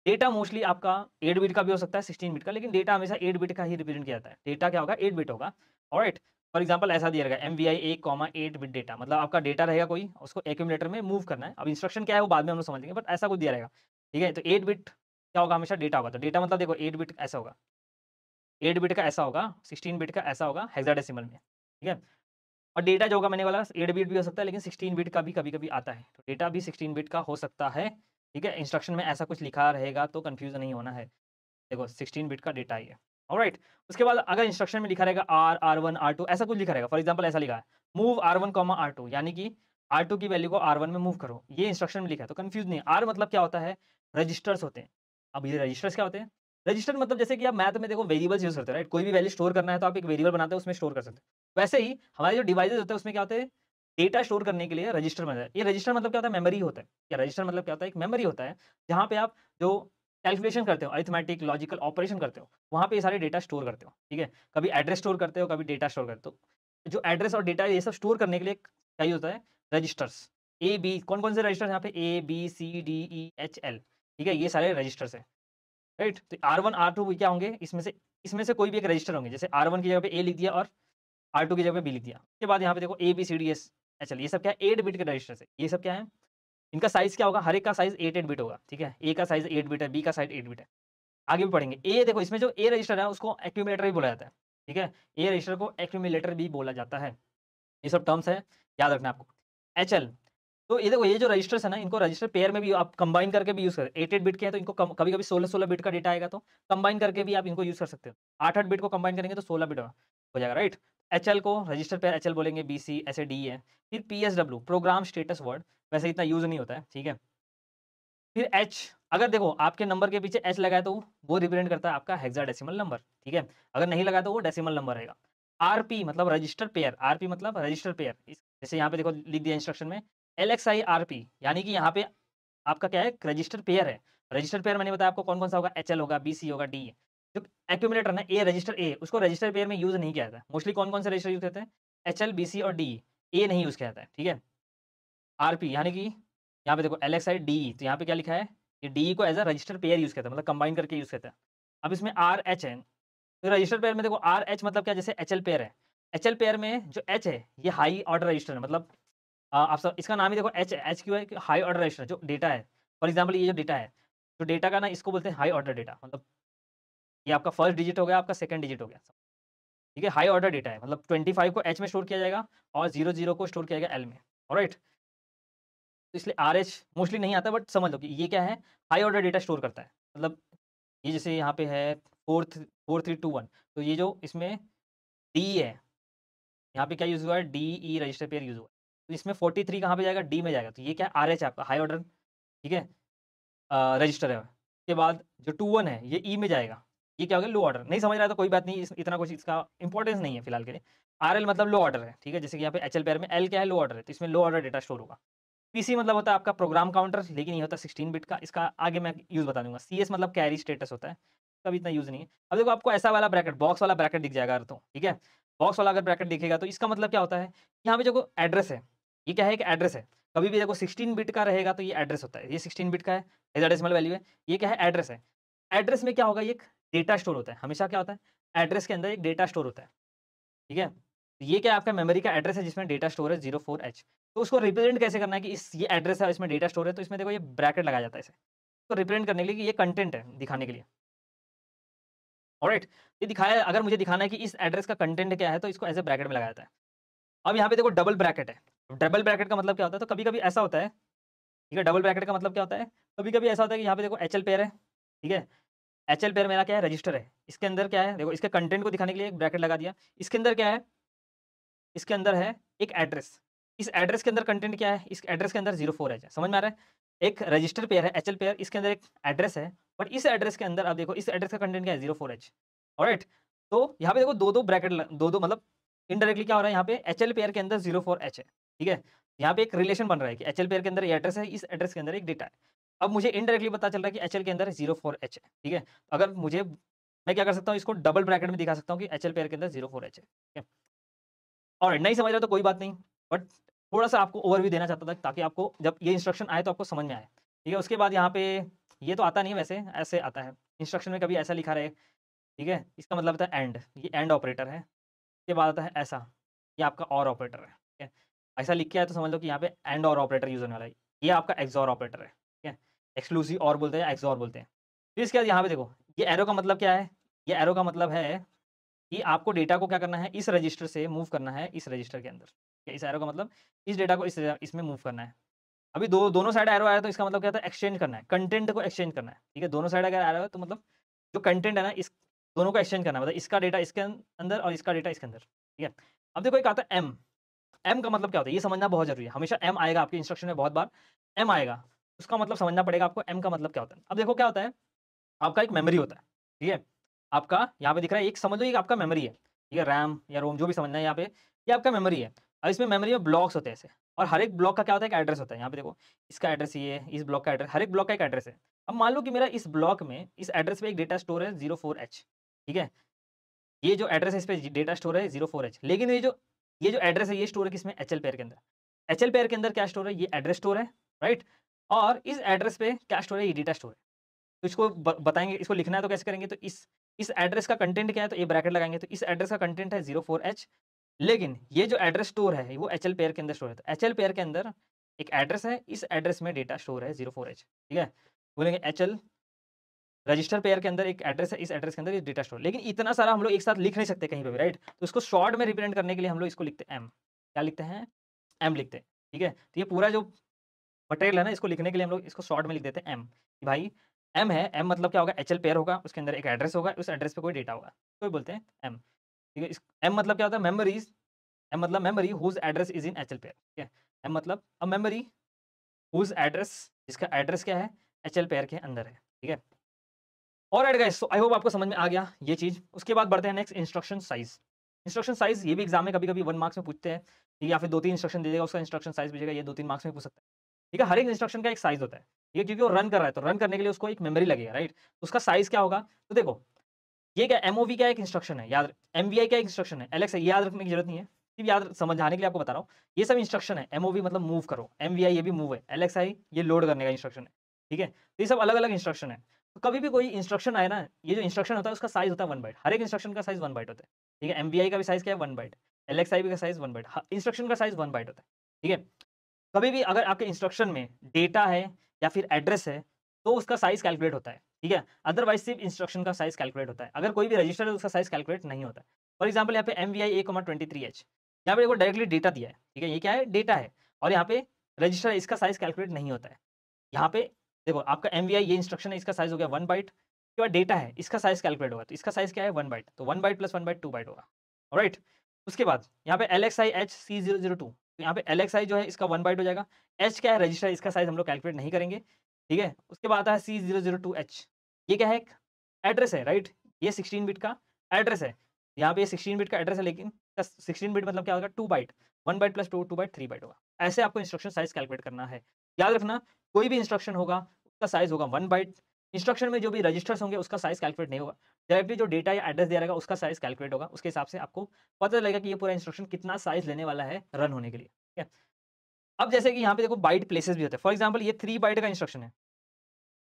डेटा मोस्टली आपका 8 बिट का भी हो सकता है, 16 बिट का, लेकिन डेटा हमेशा 8 बिट का ही रिप्रेजेंट किया जाता है। डेटा क्या होगा, 8 बिट होगा, ऑलराइट? फॉर एग्जांपल ऐसा दिया रहेगा MVI 1, 8 बिट डेटा, मतलब आपका डेटा रहेगा कोई, उसको एक्यूमुलेटर में मूव करना है। अब इंस्ट्रक्शन क्या है वो बाद में हम लोग समझेंगे, बट ऐसा कुछ दिया रहेगा, ठीक है। तो 8 बिट क्या होगा, हमेशा डेटा होगा। तो डेटा मतलब देखो 8 बिट ऐसा होगा, 8 बिट का ऐसा होगा, 16 बिट का ऐसा होगा हेक्साडेसिमल में, ठीक है। और डेटा जो होगा मैंने बोला 8 बिट भी हो सकता है, लेकिन 16 बिट का भी कभी-कभी आता है। तो डेटा भी 16 बिट का हो सकता है, ठीक है। इंस्ट्रक्शन में ऐसा कुछ लिखा रहेगा तो कन्फ्यूज़ नहीं होना है। देखो 16 बिट का डेटा ही है, ऑलराइट। उसके बाद अगर इंस्ट्रक्शन में लिखा रहेगा R1, R2 ऐसा कुछ लिखा रहेगा, फॉर एग्जांपल ऐसा लिखा है मूव R1, R2 यानी कि R2 की वैल्यू को R1 में मूव करो, ये इंस्ट्रक्शन में लिखा है, तो कन्फ्यूज़ नहीं। R मतलब क्या होता है, रजिस्टर्स होते हैं। अब ये रजिस्टर्स क्या होते हैं? रजिस्टर मतलब जैसे कि आप मैथ में देखो वेरिएबल्स यूज़ करते हो, राइट? कोई भी वैल्यू स्टोर करना है तो आप एक वेरिएबल बनाते हो, उसमें स्टोर कर सकते हो। वैसे ही हमारे जो डिवाइसेज़ होते हैं उसमें क्या होते हैं, डेटा स्टोर करने के लिए रजिस्टर बनाया है। ये रजिस्टर मतलब क्या होता है, मेमोरी होता है। या रजिस्टर मतलब क्या होता है, एक मेमोरी होता है, जहाँ पे आप जो कैलकुलेशन करते हो, अरिथमेटिक, लॉजिकल ऑपरेशन करते हो, वहाँ पे ये सारे डेटा स्टोर करते हो, ठीक है? कभी एड्रेस स्टोर करते हो, कभी डेटा स्टोर करते हो। जो एड्रेस और डेटा ये सब स्टोर करने के लिए चाहिए होता है रजिस्टर्स। ए, बी कौन-कौन से रजिस्टर्स हैं यहाँ पे ए, बी, सी, डी, ई, एच, एल, ठीक है? ये सारे रजिस्टर्स हैं, राइट? तो R1, R2 वो क्या होंगे? इसमें से कोई भी एक रजिस्टर होंगे। जैसे R1 की जगह पे ए लिख दिया और R2 की जगह पे बी लिख दिया। उसके बाद यहाँ पे देखो ए, B, C, D, S, H, L ये सब क्या है? 8 बिट के रजिस्टर्स है। ये सब क्या है? इनका साइज़ क्या होगा? हर एक का साइज़ 8-8 बिट होगा, ठीक है? ए का साइज़ 8 बिट है, बी का साइज़ 8 बिट है। आगे भी पढ़ेंगे। ए देखो इसमें जो ए रजिस्टर है उसको एक्यूमुलेटर भी बोला जाता है, ठीक है? ए रजिस्टर को एक्यूमुलेटर भी बोला जाता है। ये सब टर्म्स है, याद रखना है आपको। एचएल तो ये देखो ये जो रजिस्टर्स है ना, इनको रजिस्टर पेयर में भी आप कंबाइन करके भी यूज़ कर 8-8 बिट के हैं तो इनको कभी-कभी 16-16 बिट का डेटा आएगा तो कंबाइन करके भी आप इनको यूज़ कर सकते हो। 8-8 बिट को कंबाइन करेंगे तो 16 बिट हो जाएगा, राइट? एचएल को रजिस्टर पेयर एचएल बोलेंगे, बीसी ऐसे डी है। फिर पीएसडब्ल्यू प्रोग्राम स्टेटस वर्ड, वैसे इतना यूज़ नहीं होता है, ठीक है? फिर एच अगर देखो आपके नंबर के पीछे एच लगा है तो वो रिप्रेजेंट करता है आपका हेक्साडेसिमल नंबर, ठीक है? अगर नहीं लगा तो वो डेसिमल नंबर रहेगा। आरपी मतलब रजिस्टर पेयर, आरपी मतलब रजिस्टर पेयर। जैसे यहाँ पे देखो लिख दिया इंस्ट्रक्शन में एलएक्सआई आरपी यानी कि यहाँ पे आपका क्या है, रजिस्टर पेयर है। रजिस्टर पेयर मैंने बताया आपको कौन-कौन सा होगा, एचएल होगा, बीसी होगा, डी है। जो एक्यूमुलेटर ना ए रजिस्टर ए उसको रजिस्टर पेयर में यूज़ नहीं किया जाता है। मोस्टली कौन-कौन से रजिस्टर यूज़ होते हैं? एचएल, बीसी और डी। ए नहीं यूज़ किया जाता है, ठीक है? आरपी यानी कि यहाँ पे देखो एलएक्सआई डी तो यहाँ पे क्या लिखा है, ये डी को as a resistor pair use करता है, मतलब कंबाइन करके यूज़ करता है। अब इसमें आरएच है, तो रजिस्टर पेयर में देखो आरएच मतलब क्या, जैसे एचएल पेयर है। एचएल पेयर में जो एच है, ये हाई ऑर्डर रजिस्टर है, मतलब आप सब इसका नाम ही देखो एच एच क्यों है कि हाई ऑर्डर रजिस्टर जो डेटा है। फॉर एग्ज़ाम्पल ये जो डेटा है, तो डेटा का ना इसको बोलते हैं हाई ऑर्डर डेटा, मतलब ये आपका फर्स्ट डिजिट हो गया, आपका सेकंड डिजिट हो गया, ठीक है? हाई ऑर्डर डेटा है, मतलब 25 को एच में स्टोर किया जाएगा और 00 को स्टोर किया जाएगा एल में, ऑलराइट? तो इसलिए आरएच मोस्टली नहीं आता, बट समझ लो कि ये क्या है, हाई ऑर्डर डेटा स्टोर करता है। मतलब ये जैसे यहाँ पे है 4321 तो ये जो इसमें डी है, यहाँ पे क्या यूज़ हुआ है, डीई रजिस्टर पेयर यूज़ हुआ है। तो इसमें 43 कहाँ पे जाएगा, डी में जाएगा। तो ये क्या है, आरएच है आपका हाई ऑर्डर, ठीक है? रजिस्टर है। उसके बाद जो 21 है ये ई में जाएगा। ये क्या हो गया, लो ऑर्डर। नहीं समझ रहा है तो कोई बात नहीं, इतना कुछ इसका इंपॉर्टेंस नहीं है फिलहाल के लिए। आरएल मतलब लो ऑर्डर है, ठीक है? जैसे कि यहाँ पे एचएल पेयर में एल क्या है, लो ऑर्डर है, तो इसमें लो ऑर्डर डेटा स्टोर होगा। पीसी मतलब होता है आपका प्रोग्राम काउंटर, लेकिन ये होता है 16 बिट का। इसका आगे मैं यूज़ बता दूँगा। सीएस मतलब कैरी स्टेटस होता है, इसका भी इतना यूज़ नहीं है। अब देखो आपको ऐसा वाला ब्रैकेट, बॉक्स वाला ब्रैकेट दिख जाएगा तो, ठीक है? बॉक्स वाला अगर ब्रैकेट दिखेगा तो इसका मतलब क्या होता है, यहाँ पे जो एड्रेस है, ये क्या है, एक एड्रेस है। कभी भी देखो 16 बिट का रहेगा तो ये एड्रेस होता है। ये 16 बिट का है, हेक्साडेसिमल वैल्यू है। ये क्या है, एड्रेस है। एड्रेस में क्या होगा, ये एक डेटा स्टोर होता है। हमेशा क्या होता है, एड्रेस के अंदर एक डेटा स्टोर होता है, ठीक है? तो ये क्या है, आपका मेमोरी का एड्रेस है जिसमें डेटा स्टोर है 04H। तो उसको रिप्रेजेंट कैसे करना है कि इस ये एड्रेस है, इसमें डेटा स्टोर है, तो इसमें देखो ये ब्रैकेट लगाया जाता है इसे। तो रिप्रेजेंट करने के लिए कि ये कंटेंट है, दिखाने के लिए। ऑलराइट? ये दिखाया, अगर मुझे दिखाना है कि इस एड्रेस का कंटेंट क्या है तो इसको ऐसे ब्रैकेट में लगाया जाता है। अब यहाँ पे देखो डबल ब्रैकेट है। डबल ब्रैकेट का मतलब क्या होता है, तो कभी-कभी ऐसा होता है, ठीक है? डबल ब्रैकेट का मतलब क्या होता है, कभी-कभी ऐसा होता है कि यहाँ पे देखो एचएल पेयर है, ठीक है? एचएल पेयर मेरा क्या है, रजिस्टर है। इसके अंदर क्या है, देखो इसके कंटेंट को दिखाने के लिए एक ब्रैकेट लगा दिया। इसके अंदर क्या है, इसके अंदर है एक एड्रेस। इस एड्रेस के अंदर कंटेंट क्या है, इस एड्रेस के अंदर 04H है। समझ में आ रहा है? एक रजिस्टर पेयर है एचएल पेयर, इसके अंदर एक एड्रेस है, बट इस एड्रेस के अंदर अब देखो इस एड्रेस का कंटेंट क्या है, 04H। ऑलराइट? तो यहाँ पे देखो 2-2 ब्रैकेट 2-2 मतलब इनडायरेक्टली क्या हो रहा है, यहाँ पे एचएल पेयर के अंदर 04H है, ठीक है? यहाँ पे एक रिलेशन बन रहा है कि एचएल पेयर के अंदर ये एड्रेस है, इस एड्रेस के अंदर एक डेटा है। अब मुझे इनडायरेक्टली पता चल रहा है कि एचएल के अंदर 04H है, ठीक है? अगर मुझे मैं क्या कर सकता हूँ, इसको डबल ब्रैकेट में दिखा सकता हूँ कि एचएल पेयर के अंदर 04H है, ठीक है? और नहीं समझ रहे तो कोई बात नहीं, बट थोड़ा-सा आपको ओवरव्यू देना चाहता था ताकि आपको जब ये इंस्ट्रक्शन आए तो आपको समझ में आए। ठीक है? उसके बाद यहाँ पे ये तो आता नहीं है वैसे, ऐसे आता है। इंस्ट्रक्शन में कभी ऐसा लिखा रहे, ठीक है? इसका मतलब होता है एंड, ये एंड ऑपरेटर है। उसके बाद आता है ऐसा, ये आपका और ऑपरेटर है, ठीक है। ऐसा लिख के आया तो समझ लो कि यहाँ पे एंड और ऑपरेटर यूज होने वाला है। ये आपका एक्सॉर ऑपरेटर है, ठीक है। एक्सक्लूसिव और बोलते हैं, एक्सॉर बोलते हैं। फिर इसके बाद यहाँ पे देखो, ये एरो का मतलब क्या है? ये एरो का मतलब है कि आपको डेटा को क्या करना है, इस रजिस्टर से मूव करना है इस रजिस्टर के अंदर, ठीक है। इस एरो का मतलब इस डेटा को इसमें मूव करना है। अभी दोनों साइड एरो आया तो इसका मतलब क्या था, एक्सचेंज करना है, कंटेंट को एक्सचेंज करना है, ठीक है। दोनों साइड अगर एरो है तो मतलब जो कंटेंट है ना, इस दोनों को एक्सचेंज करना है, मतलब इसका डेटा इसके अंदर और इसका डेटा इसके अंदर, ठीक है। अब देखो एक आता है एम। एम का मतलब क्या होता है, ये समझना बहुत जरूरी है। हमेशा एम आएगा आपके इंस्ट्रक्शन में, बहुत बार एम आएगा, उसका मतलब समझना पड़ेगा आपको एम का मतलब क्या होता है। अब देखो क्या होता है, आपका एक मेमोरी होता है, ठीक है। आपका यहाँ पे दिख रहा है, एक समझ लो, एक आपका मेमोरी है, ठीक है। रैम या रोम जो भी समझना है यहाँ पे, ये आपका मेमोरी है। और इसमें मेमोरी में ब्लॉक्स होते हैं ऐसे, और हर एक ब्लॉक का क्या होता है, एक एड्रेस होता है। यहाँ पे देखो, इसका एड्रेस ये है, इस ब्लॉक का एड्रेस, हर एक ब्लॉक का एक एड्रेस है। अब मान लो कि मेरा इस ब्लॉक में, इस एड्रेस पे एक डेटा स्टोर है 04H, ठीक है। ये जो एड्रेस है इस पे डेटा स्टोर है 04H, लेकिन ये जो एड्रेस है ये स्टोर है किसमें, एचएल पेयर के अंदर। एचएल पेयर के अंदर क्या स्टोर है, ये एड्रेस स्टोर है, राइट। और इस एड्रेस पे क्या स्टोर है, ये डेटा स्टोर है। तो इसको बताएँगे, इसको लिखना है तो कैसे करेंगे, तो इस एड्रेस का कंटेंट क्या है, तो ये ब्रैकेट लगाएँगे, तो इस एड्रेस का कंटेंट है 04H, लेकिन ये जो एड्रेस स्टोर है वो एचएल पेयर के अंदर स्टोर है। तो एचएल पेयर के अंदर एक एड्रेस है, इस एड्रेस में डेटा स्टोर है 04H, ठीक है। बोलेंगे एचएल रजिस्टर पेयर के अंदर एक एड्रेस है, इस एड्रेस के अंदर ये डेटा स्टोर। लेकिन इतना सारा हम लोग एक साथ लिख नहीं सकते कहीं पे भी, राइट। तो इसको शॉर्ट में रिप्रेजेंट करने के लिए हम लोग इसको लिखते हैं एम। क्या लिखते हैं, एम लिखते हैं, ठीक है। तो ये पूरा जो मटेरियल है ना, इसको लिखने के लिए हम लोग इसको शॉर्ट में लिख देते हैं एम, कि भाई एम है। एम मतलब क्या होगा, एचएल पेयर होगा, उसके अंदर एक एड्रेस होगा, उस एड्रेस पे कोई डेटा होगा, तो बोलते हैं एम, ठीक है। एम मतलब क्या होता है, मेमोरीज। एम मतलब memory whose address is in HL pair, ठीक है। एम मतलब अ मेमोरी हुज एड्रेस, जिसका एड्रेस क्या है, एचएल पेयर के अंदर है, ठीक है। Alright guys, so I hope आपको समझ में आ गया ये चीज़। उसके बाद बढ़ते हैं next, instruction size. Instruction size ये भी एग्जाम में कभी-कभी 1 मार्क्स में पूछते हैं, या फिर 2-3 इंस्ट्रक्शन दे देगा, उसका इंस्ट्रक्शन साइज़ पूछेगा, ये 2-3 मार्क्स में पूछ सकता है। ठीक है, हर एक इंस्ट्रक्शन का एक साइज़ होता है, ठीक है, क्योंकि वो रन कर रहा है, तो रन करने के लिए उसको एक मेमोरी लगेगा, राइट? तो उसका साइज़ क्या होगा? तो देखो, ये क्या एमओवी क्या एक इंस्ट्रक्शन है, याद एमवीआई क्या एक इंस्ट्रक्शन है, एलएक्स है, ये याद रखने की जरूरत नहीं है, सिर्फ याद समझाने के लिए आपको बता रहा हूँ। ये सब इंस्ट्रक्शन है, एमओवी मतलब मूव करो, एमवीआई ये भी मूव है, एलएक्सआई ये लोड करने का इंस्ट्रक्शन है, ठीक है। तो ये सब अलग-अलग इंस्ट्रक्शन है। तो कभी भी कोई इंस्ट्रक्शन आए ना, ये जो इंस्ट्रक्शन होता है उसका साइज़ होता है 1 बाइट, हर एक इंस्ट्रक्शन का साइज़ 1 बाइट होता है, ठीक है। एमवीआई का भी साइज़ क्या है 1 बाइट, एलएक्सआई भी का साइज़ 1 बाइट, ह इंस्ट्रक्शन का साइज़ 1 बाइट होता है, ठीक है। कभी भी अगर आपके इंस्ट्रक्शन में डेटा है या फिर एड्रेस है, तो उसका साइज़ कैलकुलेट होता है, ठीक है। अदरवाइज़ सिर्फ़ इंस्ट्रक्शन का साइज़ कैलकुलेट होता है। अगर कोई भी रजिस्टर है तो उसका साइज़ कैलकुलेट नहीं होता है। फॉर एग्ज़ाम्पल यहाँ पे एमवीआई A,23H, यहाँ पे देखो डायरेक्टली डेटा दिया है, ठीक है। ये क्या है, डेटा है, और यहाँ पे रजिस्टर है, इसका साइज़ कैलकुलेट नहीं होता है। यहाँ पे देखो आपका एमवीआई ये इंस्ट्रक्शन है, इसका साइज़ हो गया 1 बाइट, उसके बाद डेटा है, इसका साइज़ कैलकुलेट होगा, तो इसका साइज़ क्या है 1 बाइट, तो 1 बाइट प्लस 1 बाइट 2 बाइट होगा, ऑलराइट। उसके बाद यहाँ पे एलएक्सआई HC002, तो यहाँ पे एलएक्सआई जो है इसका 1 बाइट हो जाएगा। एच क्या है, रजिस्टर, इसका साइज़ हम लोग कैलकुलेट नहीं करेंगे, ठीक है। उसके बाद आता है C002H, ये क्या है, एक एड्रेस है, राइट। ये 16 बिट का एड्रेस है। यहाँ पे ये 16 बिट का एड्रेस है, लेकिन 16 बिट मतलब क्या होगा, 2 byte, 1 byte plus 2 byte 3 byte होगा। ऐसे आपको इंस्ट्रक्शन साइज़ कैलकुलेट करना है। याद रखना, कोई भी इंस्ट्रक्शन होगा उसका साइज़ होगा 1 बाइट। इंस्ट्रक्शन में जो भी रजिस्टर्स होंगे उसका साइज़ कैलकुलेट नहीं होगा। डायरेक्टली जो डेटा या एड्रेस दिया रहेगा उसका साइज़ कैलकुलेट होगा। उसके हिसाब से आपको पता चलेगा कि ये पूरा इंस्ट्रक्शन कितना साइज़ लेने वाला है रन होने के लिए, ठीक है। अब जैसे कि यहाँ पे देखो बाइट प्लेसेस भी होते हैं। फॉर एग्ज़ाम्पल ये 3 बाइट का इंस्ट्रक्शन है,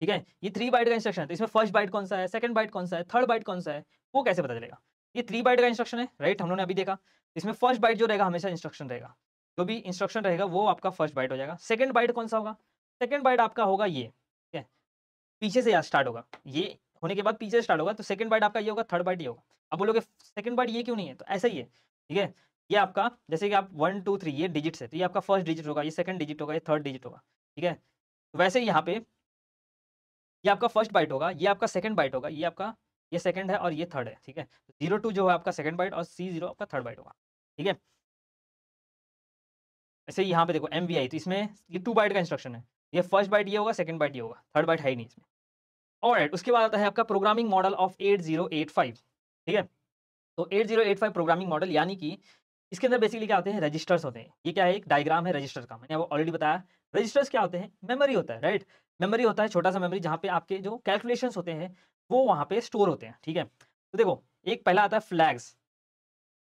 ठीक है। ये 3 बाइट का इंस्ट्रक्शन है, तो इसमें फर्स्ट बाइट कौन-सा है, सेकंड बाइट कौन-सा है, थर्ड बाइट कौन-सा है, वो कैसे पता चलेगा? ये 3 बाइट का इंस्ट्रक्शन है, राइट, हम लोगों ने अभी देखा। इसमें फर्स्ट बाइट जो रहेगा हमेशा इंस्ट्रक्शन रहेगा। जो भी इंस्ट्रक्शन रहेगा वो आपका फर्स्ट बाइट हो जाएगा। सेकंड बाइट कौन-सा होगा? सेकंड बाइट आपका होगा ये, ठीक है। पीछे से स्टार्ट होगा। ये होने के बाद पीछे से स्टार्ट होगा, तो सेकंड बाइट आपका ये होगा, थर्ड बाइट ये होगा। अब बोलोगे सेकंड बाइट ये क्यों नहीं है? तो ऐसा ही है, ठीक है। ये आपका जैसे कि आप 1, 2, 3 ये डिजिट्स है, तो ये आपका फर्स्ट डिजिट होगा, ये सेकंड डिजिट होगा, ये थर्ड डिजिट होगा, ठीक है। तो वैसे ही यहाँ पे ये आपका फर्स्ट बाइट होगा, ये आपका सेकंड बाइट होगा, ये सेकंड है और ये थर्ड है, ठीक है। 02 जो है आपका सेकंड बाइट और C0 आपका थर्ड बाइट होगा, ठीक है। ऐसे ही यहाँ पे देखो एमवीआई, तो इसमें ये 2 बाइट का इंस्ट्रक्शन है। ये फर्स्ट बाइट ये होगा, सेकंड बाइट ये होगा, थर्ड बाइट है ही नहीं इसमें। ऑलराइट, उसके बाद आता है आपका प्रोग्रामिंग मॉडल ऑफ 8085, ठीक है। तो 8085 प्रोग्रामिंग मॉडल, यानी कि इसके अंदर बेसिकली क्या होते हैं, रजिस्टर्स होते हैं। ये क्या है, एक डायग्राम है रजिस्टर का, मैंने आपको ऑलरेडी बताया। रजिस्टर्स क्या होते हैं, मेमोरी होता है, राइट। मेमोरी होता है, छोटा सा मेमोरी, जहाँ पे आपके जो कैलकुलेशंस होते हैं वो वहाँ पे स्टोर होते हैं, ठीक है। तो देखो, एक पहला आता है फ्लैग्स,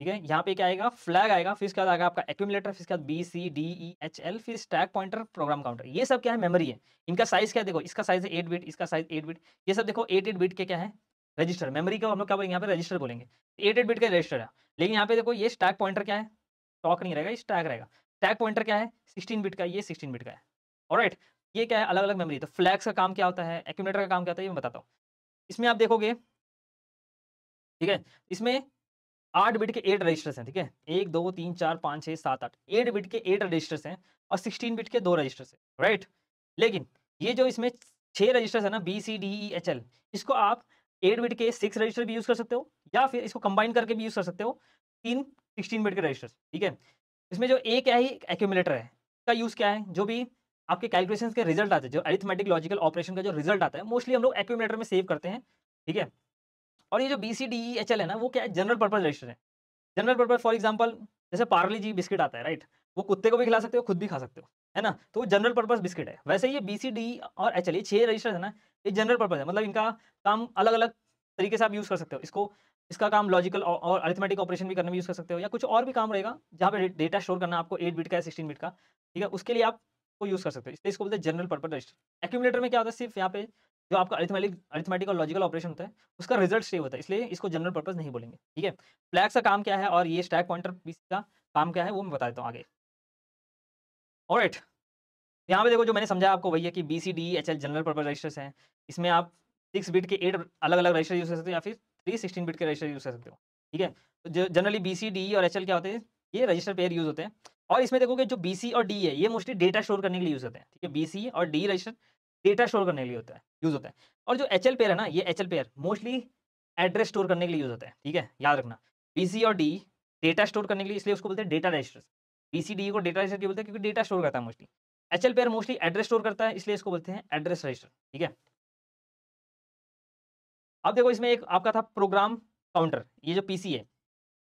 ठीक है। यहाँ पे क्या आएगा, फ्लैग आएगा, फिर इसके बाद आएगा आपका एक्यूमुलेटर, फिर इसके बाद BCDEHL, फिर स्टैक पॉइंटर, प्रोग्राम काउंटर। ये सब क्या है, मेमोरी है। इनका साइज क्या है, देखो इसका साइज है 8 बिट, इसका साइज 8 बिट, ये सब देखो 8 बिट के क्या है, रजिस्टर। मेमोरी का हम लोग क्या बोलेंगे यहाँ पे, रजिस्टर बोलेंगे। 8 बिट का रजिस्टर है। लेकिन यहाँ पे देखो ये स्टैक पॉइंटर क्या है, स्टॉक नहीं रहेगा, ये स्टैक रहेगा। स्टैक पॉइंटर क्या है? 16 बिट का, ये 16 बिट का है। ऑलराइट, ये क्या है? अलग-अलग मेमोरी। तो फ्लैग्स का काम क्या होता है? एक्यूमुलेटर का काम क्या होता है? ये मैं बताता हूँ। इसमें आप देखोगे, ठीक है? इसमें 8 बिट के 8 रजिस्टर्स हैं, ठीक है? 1, 2, 3, 4, 5, 6, 7, 8 8 बिट के 8 रजिस्टर्स हैं और 16 बिट के 2 रजिस्टर्स हैं, राइट? लेकिन ये जो इसमें 6 रजिस्टर्स है ना, बी, सी, डी, ई, एच, एल, इसको आप 8 बिट के 6 रजिस्टर भी यूज़ कर सकते हो या फिर इसको कंबाइन करके भी यूज़ कर सकते हो, 3 16 बिट के रजिस्टर्स, ठीक है? इसमें जो ए क्या है, एक्यूमुलेटर है। इसका यूज़ क्या है? जो भी आपके कैलकुलेशंस के रिजल्ट आते हैं, जो अरिथमेटिक लॉजिकल ऑपरेशन का जो रिजल्ट आता है, मोस्टली हम लोग एक्यूमुलेटर में सेव करते हैं, ठीक है? और ये जो बी, सी, डी, ई, एच, एल है ना, वो क्या है? जनरल पर्पस रजिस्टर है। जनरल पर्पस फॉर एग्जांपल जैसे पार्ले जी बिस्किट आता है, राइट? वो कुत्ते को भी खिला सकते हो, खुद भी खा सकते हो, है ना? तो वो जनरल पर्पस बिस्किट है। वैसे ये बी, सी, डी और एच, एल, ये 6 रजिस्टर है ना, ये जनरल पर्पस है। मतलब इनका काम अलग-अलग तरीके से आप यूज़ कर सकते हो। इसको इसका काम लॉजिकल और अरिथमेटिक ऑपरेशन भी करने में यूज़ कर सकते हो या कुछ और भी काम रहेगा, जहाँ पे डेटा स्टोर करना है आपको 8 बिट का या 16 बिट का, ठीक है? उसके लिए आप को यूज़ कर सकते हो। इसलिए इसको बोलते हैं जनरल पर्पस रजिस्टर। एक्यूमुलेटर में क्या होता है? सिर्फ यहाँ पे जो आपका अरिथमेटिक और लॉजिकल ऑपरेशन होता है, उसका रिजल्ट सेव होता है, इसलिए इसको जनरल पर्पस नहीं बोलेंगे, ठीक है? फ्लैग्स का काम क्या है और ये स्टैक पॉइंटर पीस का काम क्या है, वो मैं बता देता हूँ आगे। ऑलराइट, यहाँ पे देखो जो मैंने समझाया आपको वही है कि B, C, D, H, L general purpose registers हैं। इसमें आप 6 बिट के 8 अलग-अलग रजिस्टर यूज़ कर सकते हो या फिर 3 16 बिट के रजिस्टर यूज़ कर सकते हो, ठीक है? तो ज जनरली बी, सी, डी और एच, एल क्या होते हैं? ये रजिस्टर पेयर यूज़ होते हैं और इसमें देखोगे जो बी, सी और डी है, ये मोस्टली डेटा स्टोर करने के लिए यूज़ होते हैं, ठीक है? बी, सी और डी रजिस्टर डेटा स्टोर करने के लिए होता है, यूज़ होता है। और जो एच, एल पेयर है ना, ये H, L pair mostly address store करने के लिए यूज़ होता है, ठीक है? याद रखना। बी, सी और डी डेटा स्टोर करने के लिए, इसलिए उसको बोलते हैं data registers. B, C, D को डेटा रजिस्टर क्यों बोलते हैं? क्योंकि डेटा स्टोर करता है mostly. HL pair mostly address store करता है, इसलिए इसको बोलते हैं एड्रेस रजिस्टर, ठीक है? अब देखो इसमें एक आपका था प्रोग्राम काउंटर, ये जो पीसी है,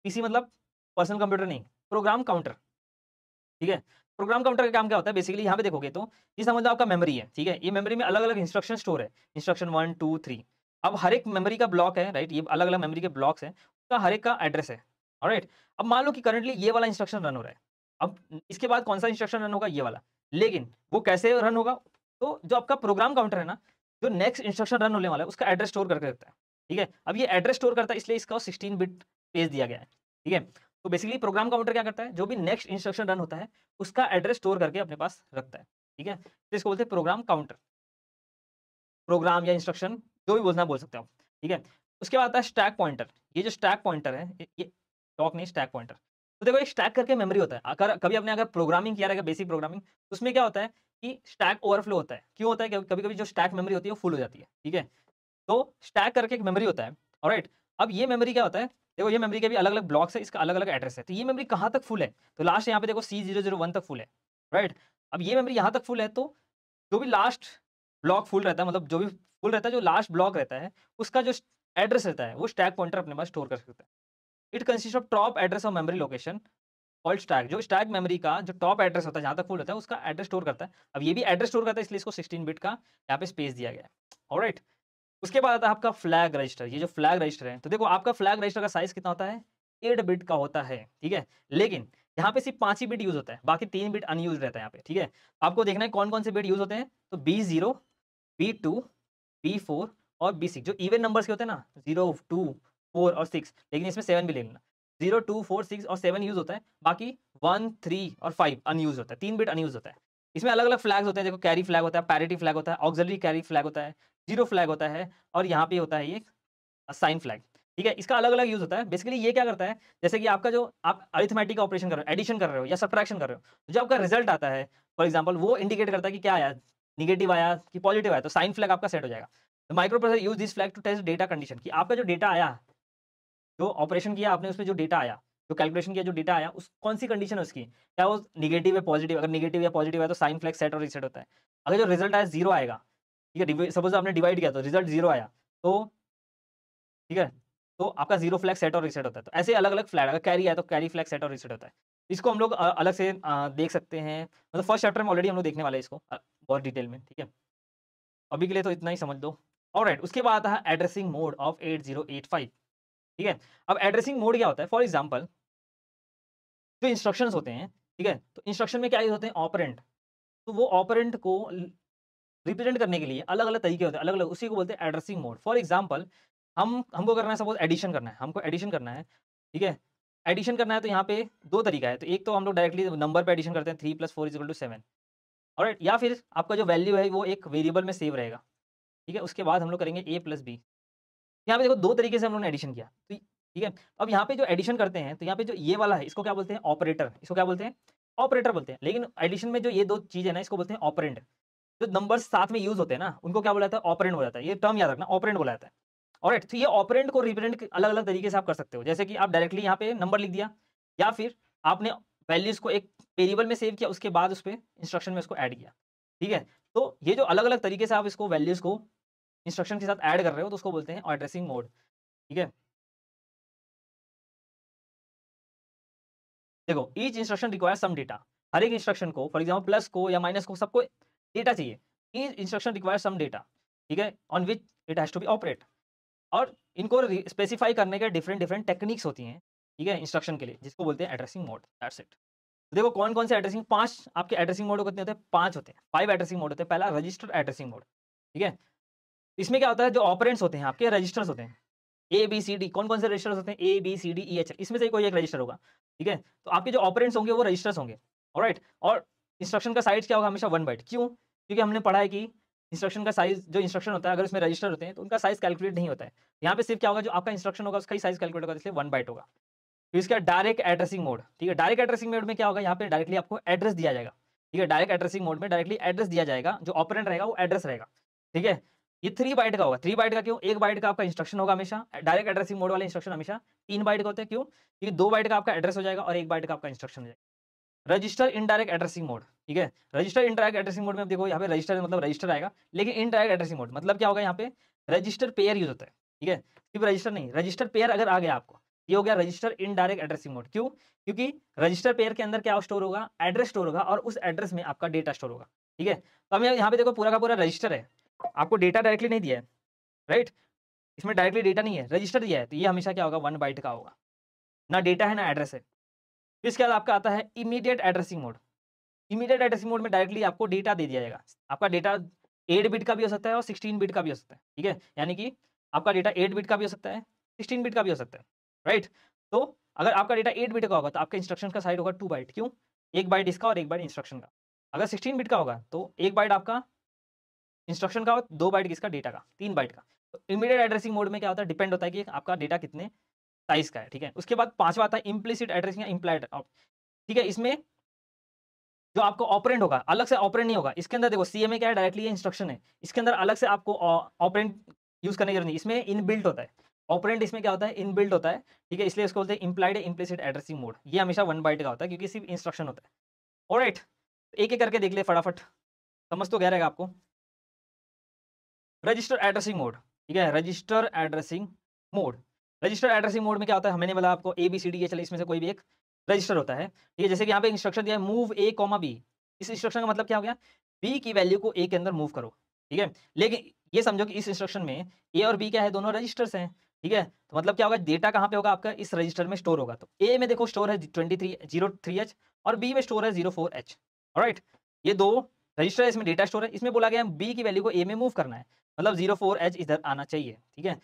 पीसी मतलब पर्सनल कंप्यूटर नहीं, प्रोग्राम काउंटर, ठीक है? प्रोग्राम काउंटर का काम क्या होता है? बेसिकली यहाँ पे देखोगे तो ये समझ लो आपका मेमोरी है, ठीक है? ये मेमोरी में अलग-अलग इंस्ट्रक्शन स्टोर है, इंस्ट्रक्शन 1, 2, 3। अब हर एक मेमोरी का ब्लॉक है, राइट? ये अलग-अलग मेमोरी के ब्लॉक्स हैं, उसका हर एक का एड्रेस है, ऑलराइट? अब मान लो कि करंटली ये वाला इंस्ट्रक्शन रन हो रहा है, अब इसके बाद कौन-सा इंस्ट्रक्शन रन होगा? ये वाला, लेकिन वो कैसे रन होगा? तो जो आपका प्रोग्राम काउंटर है ना, जो नेक्स्ट इंस्ट्रक्शन रन होने वाला है, उसका एड्रेस स्टोर करके रखता है, ठीक है? अब ये एड्रेस स्टोर करता है, इसलिए इसका 16 बिट स्पेस दिया गया है, ठीक है? तो बेसिकली प्रोग्राम काउंटर क्या करता है? जो भी नेक्स्ट इंस्ट्रक्शन रन होता है, उसका एड्रेस स्टोर करके अपने पास रखता है, ठीक है? तो इसको बोलते हैं प्रोग्राम काउंटर। प्रोग्राम या इंस्ट्रक्शन जो भी बोलना है बोल सकते हो आप, ठीक है? उसके बाद आता है स्टैक पॉइंटर। ये जो स्टैक पॉइंटर है, ये स्टॉक नहीं, स्टैक पॉइंटर। तो देखो, एक स्टैक करके मेमोरी होता है। अगर कभी आपने अगर प्रोग्रामिंग किया रहेगा, बेसिक प्रोग्रामिंग, तो उसमें क्या होता है कि स्टैक ओवरफ्लो होता है। क्यों होता है? क्योंकि कभी-कभी जो स्टैक मेमोरी होती है, वो फुल हो जाती है, ठीक है? तो स्टैक करके एक मेमोरी होता है, ऑलराइट? अब ये मेमोरी क्या होता है? देखो, ये मेमोरी के भी अलग-अलग ब्लॉक्स है, इसका अलग-अलग एड्रेस है। तो ये मेमोरी कहाँ तक फुल है? तो लास्ट यहाँ पे देखो C001 तक फुल है, राइट? अब ये मेमोरी यहाँ तक फुल है, तो जो भी लास्ट ब्लॉक फुल रहता है, मतलब जो भी फुल रहता है, जो लास्ट ब्लॉक रहता है, उसका जो एड्रेस रहता है, वो स्टैक पॉइंटर अपने पास स्टोर कर सकता है। It consist of top address of memory location called stack. जो स्टैक मेमोरी का जो टॉप एड्रेस होता है, जहाँ तक फुल होता है, उसका एड्रेस स्टोर करता है। अब ये भी एड्रेस स्टोर करता है, इसलिए इसको 16 बिट का यहाँ पे स्पेस दिया गया है, ऑलराइट? उसके बाद आता है आपका फ्लैग रजिस्टर। ये जो फ्लैग रजिस्टर है, तो देखो आपका फ्लैग रजिस्टर का साइज़ कितना होता है? 8 बिट का होता है, ठीक है? लेकिन यहाँ पे सिर्फ 5 ही बिट यूज़ होता है, बाकी 3 बिट अनयूज़्ड रहता है यहाँ पे, ठीक है? आपको देखना है कौन-कौन से बिट यूज़ होते हैं, तो B0, B2, B4 और B6 जो इवन नंबर्स के होते हैं ना, 0, 2, 4 और 6, लेकिन इसमें 7 भी ले लेना। 0, 2, 4, 6 और 7 यूज़ होता है, बाकी 1, 3 और 5 अनयूज़्ड होता है, 3 बिट अनयूज़्ड होता है। इसमें अलग-अलग फ्लैग्स होते हैं, देखो कैरी फ्लैग होता है, पैरिटी फ्लैग होता है, ऑक्सिलरी कैरी फ्लैग होता है, ज़ीरो फ्लैग होता है और यहाँ पे होता है ये साइन फ्लैग, ठीक है? इसका अलग-अलग यूज़ होता है। बेसिकली ये क्या करता है, जैसे कि आपका जो आप अरिथमेटिक का ऑपरेशन कर रहे हो, एडिशन कर रहे हो या सब्ट्रैक्शन कर रहे हो, तो जो आपका रिजल्ट आता है, फॉर एग्जांपल वो इंडिकेट करता है कि क्या आया, नेगेटिव आया कि पॉजिटिव आया, तो साइन फ्लैग आपका सेट हो जाएगा। तो microprocessor use this flag to test data condition कि आपका जो डेटा आया, जो ऑपरेशन किया आपने उसमें जो डेटा आया, जो कैलकुलेशन किया जो डेटा आया, उस कौन-सी कंडीशन है उसकी? क्या वो नेगेटिव है, पॉजिटिव? अगर नेगेटिव या पॉजिटिव है तो साइन फ्लैग सेट और रीसेट होता है। अगर जो रिजल्ट आया 0 आएगा, ठीक है? सपोज़ आपने डिवाइड किया तो रिजल्ट 0 आया, तो ठीक है? तो आपका ज़ीरो फ्लैग सेट और रीसेट होता है। तो ऐसे अलग-अलग फ्लैग, अगर कैरी है तो कैरी फ्लैग सेट और रीसेट होता है। इसको हम लोग अलग से देख सकते हैं, मतलब फर्स्ट चैप्टर में ऑलरेडी हम लोग देखने वाले हैं इसको बहुत डिटेल में, ठीक है? अभी के लिए तो इतना ही समझ लो। ऑलराइट, उसके बाद आता है एड्रेसिंग मोड ऑफ 8085, ठीक है? अब एड्रेसिंग मोड क्या होता है? फॉर एग्जांपल जो इंस्ट्रक्शंस होते हैं, ठीक है? तो इंस्ट्रक्शन में क्या यूज़ होते हैं? ऑपरेंड। तो वो ऑपरेंड को रिप्रेजेंट करने के लिए अलग-अलग तरीके होते हैं, अलग-अलग, उसी को बोलते हैं एड्रेसिंग मोड। फॉर एग्जांपल हमको करना है, सपोज़ एडिशन करना है, हमको एडिशन करना है, ठीक है? एडिशन करना है तो यहाँ पे 2 तरीका है। तो एक तो हम लोग डायरेक्टली नंबर पे एडिशन करते हैं 3 + 4 = 7 ऑलराइट, या फिर आपका जो वैल्यू है वो एक वेरिएबल में सेव रहेगा, ठीक है? उसके बाद हम लोग करेंगे a + b। यहाँ पे देखो 2 तरीके से हम लोगों ने एडिशन किया, तो ठीक है? अब यहाँ पे जो एडिशन करते हैं तो यहाँ पे जो ये वाला है इसको क्या बोलते हैं? ऑपरेटर। इसको क्या बोलते हैं? ऑपरेटर बोलते हैं। लेकिन एडिशन में जो ये 2 चीज़ है ना इसको बोलते हैं ऑपरेंड। जो नंबर्स साथ में यूज़ होते हैं ना उनको क्या बोला जाता है? ऑपरेंड बोला जाता है। ये टर्म याद रखना, ऑपरेंड बोला जाता है। ऑलराइट, तो ये ऑपरेंड को रिप्रेजेंट अलग-अलग तरीके से आप कर सकते हो। जैसे कि आप डायरेक्टली यहाँ पे नंबर लिख दिया, या फिर आपने वैल्यूज़ को एक वेरिएबल में सेव किया, उसके बाद उसपे इंस्ट्रक्शन में उसको ऐड किया, ठीक है? तो ये जो अलग-अलग तरीके से आप इसको वैल्यूज़ को इंस्ट्रक्शन के साथ ऐड कर रहे हो तो उसको बोलते हैं एड्रेसिंग मोड, ठीक है? देखो, each instruction requires some data. हर एक इंस्ट्रक्शन को फॉर एग्जांपल प्लस को या माइनस को सबको डेटा चाहिए। Each instruction requires some data, ठीक है? On which it has to be operate. और इनको स्पेसिफाई करने के डिफरेंट डिफरेंट टेक्निक्स होती हैं, ठीक है? इंस्ट्रक्शन के लिए, जिसको बोलते हैं एड्रेसिंग मोड, दैट्स इट। देखो कौन-कौन से एड्रेसिंग 5 आपके एड्रेसिंग मोड कितने होते हैं? 5 होते हैं, 5 एड्रेसिंग मोड होते हैं। पहला रजिस्टर एड्रेसिंग मोड, ठीक है? इसमें क्या होता है, जो ऑपरेंड्स होते हैं आपके रजिस्टर्स होते हैं। ए, बी, सी, डी कौन-कौन से रजिस्टर्स होते हैं? ए, बी, सी, डी, ई, एच इसमें से कोई एक रजिस्टर होगा, ठीक है? तो आपके जो ऑपरेंड्स होंगे वो रजिस्टर्स होंगे, ऑलराइट? और इंस्ट्रक्शन का साइज़ क्या होगा? हमेशा 1 बाइट। क्यों? क्योंकि हमने पढ़ा है कि इंस्ट्रक्शन का साइज़, जो इंस्ट्रक्शन होता है अगर उसमें रजिस्टर होते हैं तो उनका साइज़ कैलकुलेट नहीं होता है। यहाँ पे सिर्फ क्या होगा, जो आपका इंस्ट्रक्शन होगा उसका ही साइज़ कैलकुलेट होगा, इसलिए 1 बाइट होगा। फिर इसका डायरेक्ट एड्रेसिंग मोड, ठीक है? डायरेक्ट एड्रेसिंग मोड में क्या होगा, यहाँ पे डायरेक्टली आपको एड्रेस दिया जाएगा, ठीक है? डायरेक्ट एड्रेसिंग मोड में डायरेक्टली एड्रेस दिया जाएगा, जो ऑपरेंड रहेगा वो एड्रेस रहेगा, ठीक है? ये 3 बाइट का होगा। 3 बाइट का क्यों? 1 बाइट का आपका इंस्ट्रक्शन होगा हमेशा। डायरेक्ट एड्रेसिंग मोड वाले इंस्ट्रक्शन हमेशा 3 बाइट के होते हैं। क्यों? क्योंकि 2 बाइट का आपका एड्रेस हो जाएगा और 1 बाइट का आपका इंस्ट्रक्शन हो जाएगा। रजिस्टर इनडायरेक्ट एड्रेसिंग मोड, ठीक है? रजिस्टर इनडायरेक्ट एड्रेसिंग मोड में अब देखो यहाँ पे रजिस्टर मतलब रजिस्टर आएगा, लेकिन इनडायरेक्ट एड्रेसिंग मोड मतलब क्या होगा, यहाँ पे रजिस्टर पेयर यूज़ होता है, ठीक है? सिर्फ रजिस्टर नहीं, रजिस्टर पेयर अगर आ गया आपको, ये हो गया रजिस्टर इनडायरेक्ट एड्रेसिंग मोड। क्यों? क्योंकि रजिस्टर पेयर के अंदर क्या स्टोर होगा? एड्रेस स्टोर होगा और उस एड्रेस में आपका डेटा स्टोर होगा, ठीक है? तो अब यहाँ पे देखो पूरा का पूरा रजिस्टर है, आपको डेटा डायरेक्टली नहीं दिया है, राइट? इसमें डायरेक्टली डेटा नहीं है, रजिस्टर दिया है, तो ये हमेशा क्या होगा? 1 बाइट का होगा। ना डेटा है, ना एड्रेस है। फिर इसके बाद आपका आता है immediate addressing mode. Immediate addressing mode में डायरेक्टली आपको डेटा दे दिया जाएगा। आपका डेटा 8 बिट का भी हो सकता है और 16 बिट का भी हो सकता है, ठीक है? यानी कि आपका डेटा 8 बिट का भी हो सकता है, 16 बिट का भी हो सकता है, राइट? तो अगर आपका डेटा 8 बिट का होगा तो आपके इंस्ट्रक्शन का साइज़ होगा 2 बाइट। क्यों? 1 बाइट इसका और 1 बाइट इंस्ट्रक्शन का। अगर 16 बिट का होगा तो 1 बाइट आपका इंस्ट्रक्शन का और 2 बाइट किसका? डेटा का, 3 बाइट का। तो इमीडिएट एड्रेसिंग मोड में क्या होता है? डिपेंड होता है कि आपका डेटा कितने साइज़ का है, ठीक है? उसके बाद 5वां आता है इम्प्लिसिट एड्रेसिंग या इम्प्लाइड ठीक है? इसमें जो आपको ऑपरेंड होगा, अलग से ऑपरेंड नहीं होगा। इसके अंदर देखो सीएमए क्या है, डायरेक्टली ये इंस्ट्रक्शन है। इसके अंदर अलग से आपको ऑपरेंड यूज़ करने की जरूरत नहीं, इसमें इनबिल्ट होता है। ऑपरेंड इसमें क्या होता है? इनबिल्ट होता है, ठीक है? इसलिए इसको बोलते हैं इम्प्लाइड इम्प्लिसिट एड्रेसिंग मोड। ये हमेशा 1 बाइट का होता है क्योंकि सिर्फ इंस्ट्रक्शन होता है। ऑलराइट, एक-एक करके देख ले फटाफट, समझ तो गया रहेगा आपको। रजिस्टर एड्रेसिंग मोड, ठीक है? Register addressing mode. Register addressing mode में क्या होता है? मैंने बोला आपको ए, बी, सी, डी, ये चले इसमें से कोई भी एक रजिस्टर होता है, ठीक है? जैसे कि यहाँ पे इंस्ट्रक्शन दिया है मूव ए, बी। इस इंस्ट्रक्शन का मतलब क्या हो गया? बी की वैल्यू को ए के अंदर मूव करो, ठीक है? लेकिन ये समझो कि इस इंस्ट्रक्शन में ए और बी क्या है? दोनों रजिस्टर्स हैं, ठीक है? तो मतलब क्या होगा? डेटा कहाँ पे होगा आपका? इस रजिस्टर में स्टोर होगा। तो ए में देखो स्टोर है 03H और बी में स्टोर है 04H, ऑलराइट? ये 2 रजिस्टर है, इसमें डेटा स्टोर है। इसमें बोला गया है बी की वैल्यू को ए में मूव करना है, मतलब 04H इधर आना चाहिए, ठीक है?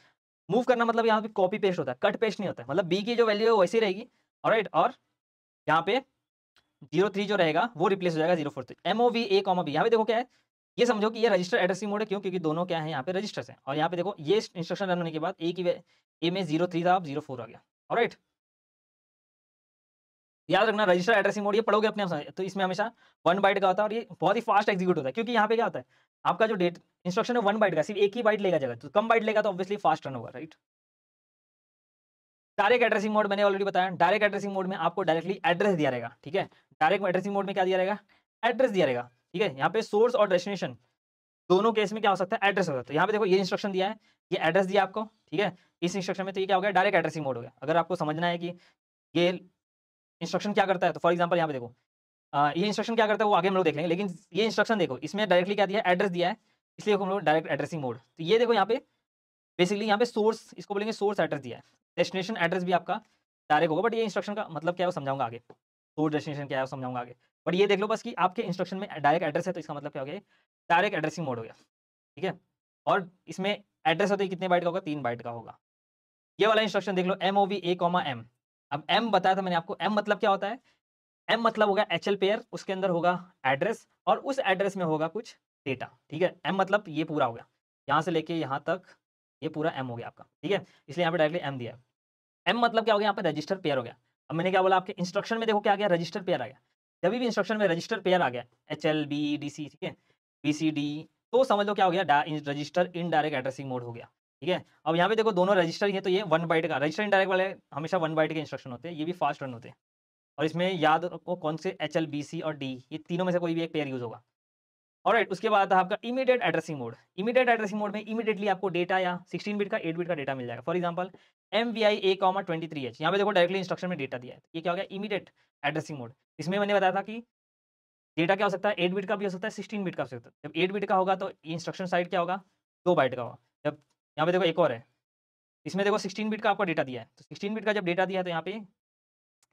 मूव करना मतलब यहाँ पे कॉपी पेस्ट होता है, कट पेस्ट नहीं होता है। मतलब बी की जो वैल्यू है वो वैसी रहेगी, ऑलराइट? और यहाँ पे 03 जो रहेगा वो रिप्लेस हो जाएगा 04 से। एमओवी ए कॉमा बी, यहाँ पे देखो क्या है? ये समझो कि ये रजिस्टर एड्रेसिंग मोड है। क्यों? क्योंकि दोनों क्या है? यहाँ पे रजिस्टर्स हैं। और यहाँ पे देखो ये इंस्ट्रक्शन रन होने के बाद ए में 03 था, अब 04 आ गया, ऑलराइट? याद रखना रजिस्टर एड्रेसिंग मोड ये पढ़ोगे अपने आप समझ, तो इसमें हमेशा 1 बाइट का होता है और ये बहुत ही फास्ट एग्जीक्यूट होता है। क्योंकि यहाँ पे क्या होता है? आपका जो डेट इंस्ट्रक्शन है 1 बाइट का, सिर्फ एक ही बाइट लेगा जाएगा, तो कम बाइट लेगा तो ऑब्वियसली फास्ट रन होगा, राइट? डायरेक्ट एड्रेसिंग मोड मैंने ऑलरेडी बताया। डायरेक्ट एड्रेसिंग मोड में आपको डायरेक्टली एड्रेस दिया रहेगा, ठीक है? डायरेक्ट एड्रेसिंग मोड में क्या दिया रहेगा? एड्रेस दिया रहेगा, ठीक है? यहाँ पे सोर्स और डेस्टिनेशन दोनों केस में क्या हो सकता है? एड्रेस हो सकता है। तो यहाँ पे देखो ये इंस्ट्रक्शन दिया है, ये एड्रेस दिया आपको, ठीक है? इस इंस्ट्रक्शन में तो ये क्या हो गया? डायरेक्ट एड्रेसिंग मोड हो गया। अगर आपको समझना है कि ये इंस्ट्रक्शन क्या करता है, तो फॉर एग्जाम्पल यहाँ पे देखो ये इंस्ट्रक्शन क्या करता है वो आगे हम लोग देख लेंगे, लेकिन ये इंस्ट्रक्शन देखो इसमें डायरेक्टली क्या दिया है? एड्रेस दिया है, इसलिए हम लोग डायरेक्ट एड्रेसिंग मोड। तो ये देखो यहाँ पे बेसिकली यहाँ पे सोर्स, इसको बोलेंगे सोर्स एड्रेस दिया है। डेस्टिनेशन एड्रेस भी आपका डायरेक्ट होगा, बट ये इंस्ट्रक्शन का मतलब क्या है वो समझाऊंगा आगे। सोर्स डेस्टिनेशन क्या है वो समझाऊंगा आगे। बट ये देख लो बस कि आपके इंस्ट्रक्शन में डायरेक्ट एड्रेस है, तो इसका मतलब क्या हो गया? डायरेक्ट एड्रेसिंग मोड हो गया, ठीक है? और इसमें एड्रेस होते ही कितने बाइट का होगा? 3 बाइट का होगा। ये वाला इंस्ट्रक्शन देख लो, एमओवी ए कॉमा एम, अब एम बताया था मैंने आपको, एम मतलब क्या होता है? एम मतलब होगा एचएल पेयर, उसके अंदर होगा एड्रेस और उस एड्रेस में होगा कुछ डेटा, ठीक है? एम मतलब ये पूरा हो गया, यहाँ से लेके यहाँ तक ये पूरा एम हो गया आपका, ठीक है? इसलिए यहाँ पे डायरेक्टली एम दिया है। एम मतलब क्या हो गया? यहाँ पे रजिस्टर पेयर हो गया। अब मैंने क्या बोला आपके इंस्ट्रक्शन में, देखो क्या आ गया? रजिस्टर पेयर आ गया। जब भी इंस्ट्रक्शन में रजिस्टर पेयर आ गया, एचएल, बी, डीसी, ठीक है? बीसीडी, तो समझ लो क्या हो गया? रजिस्टर इनडायरेक्ट एड्रेसिंग मोड हो गया, ठीक है? अब यहाँ पे देखो दोनों रजिस्टर ही है, तो ये 1 बाइट का रजिस्टर इनडायरेक्ट वाले हमेशा 1 बाइट के इंस्ट्रक्शन होते हैं, ये भी फास्ट रन होते हैं। और इसमें याद रखो कौन से एचएल, बीसी और डी, ये तीनों में से कोई भी एक पेयर यूज़ होगा। ऑलराइट, उसके बाद आता है आपका immediate addressing mode. Immediate addressing mode में इमीडिएटली आपको डेटा या 16 बिट का, 8 बिट का डेटा मिल जाएगा। फॉर एग्जांपल एमवीआई A,23H, यहाँ पे देखो डायरेक्टली इंस्ट्रक्शन में डेटा दिया है। ये क्या हो गया? Immediate addressing mode. इसमें मैंने बताया था कि डेटा क्या हो सकता है? 8 बिट का भी हो सकता है, 16 बिट का हो सकता है। जब 8 बिट का होगा तो इंस्ट्रक्शन साइड क्या होगा? 2 बाइट का होगा। जब यहाँ पे देखो एक और है, इसमें देखो 16 बिट का आपका डेटा दिया है, तो 16 बिट का जब डेटा दिया है तो यहाँ पे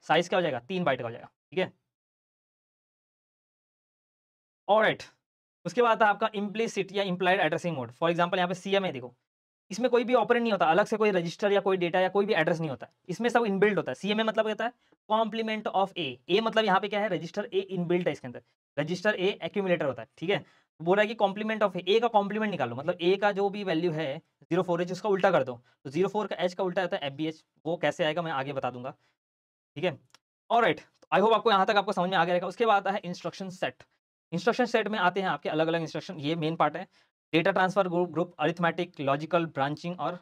साइज़ क्या हो जाएगा? 3 बाइट का हो जाएगा, ठीक है? ऑलराइट, उसके बाद आता है आपका इम्प्लिसिट या implied addressing mode. For example यहाँ पे सीएम है, देखो इसमें कोई भी ऑपरेंड नहीं होता, अलग से कोई रजिस्टर या कोई डेटा या कोई भी एड्रेस नहीं होता है। इसमें सब इनबिल्ट होता है। सीएमए मतलब कहता है कॉम्प्लीमेंट ऑफ ए। ए मतलब यहाँ पे क्या है? रजिस्टर ए इनबिल्ट है इसके अंदर। रजिस्टर ए एक्यूमुलेटर होता है, ठीक है? बोल रहा है कि कॉम्प्लीमेंट ऑफ ए का कॉम्प्लीमेंट निकालो, मतलब ए का जो भी वैल्यू है 04H, उसका उल्टा कर दो। तो 04 का एच का उल्टा होता है FBH। वो कैसे आएगा मैं आगे बता दूंगा, ठीक है? ऑलराइट, आई होप आपको यहाँ तक आपको समझ में आ गया रहेगा। उसके बाद आता है इंस्ट्रक्शन सेट। इंस्ट्रक्शन सेट में आते हैं आपके अलग अलग इंस्ट्रक्शन, ये मेन पार्ट है। Data transfer group, arithmetic, logical, branching और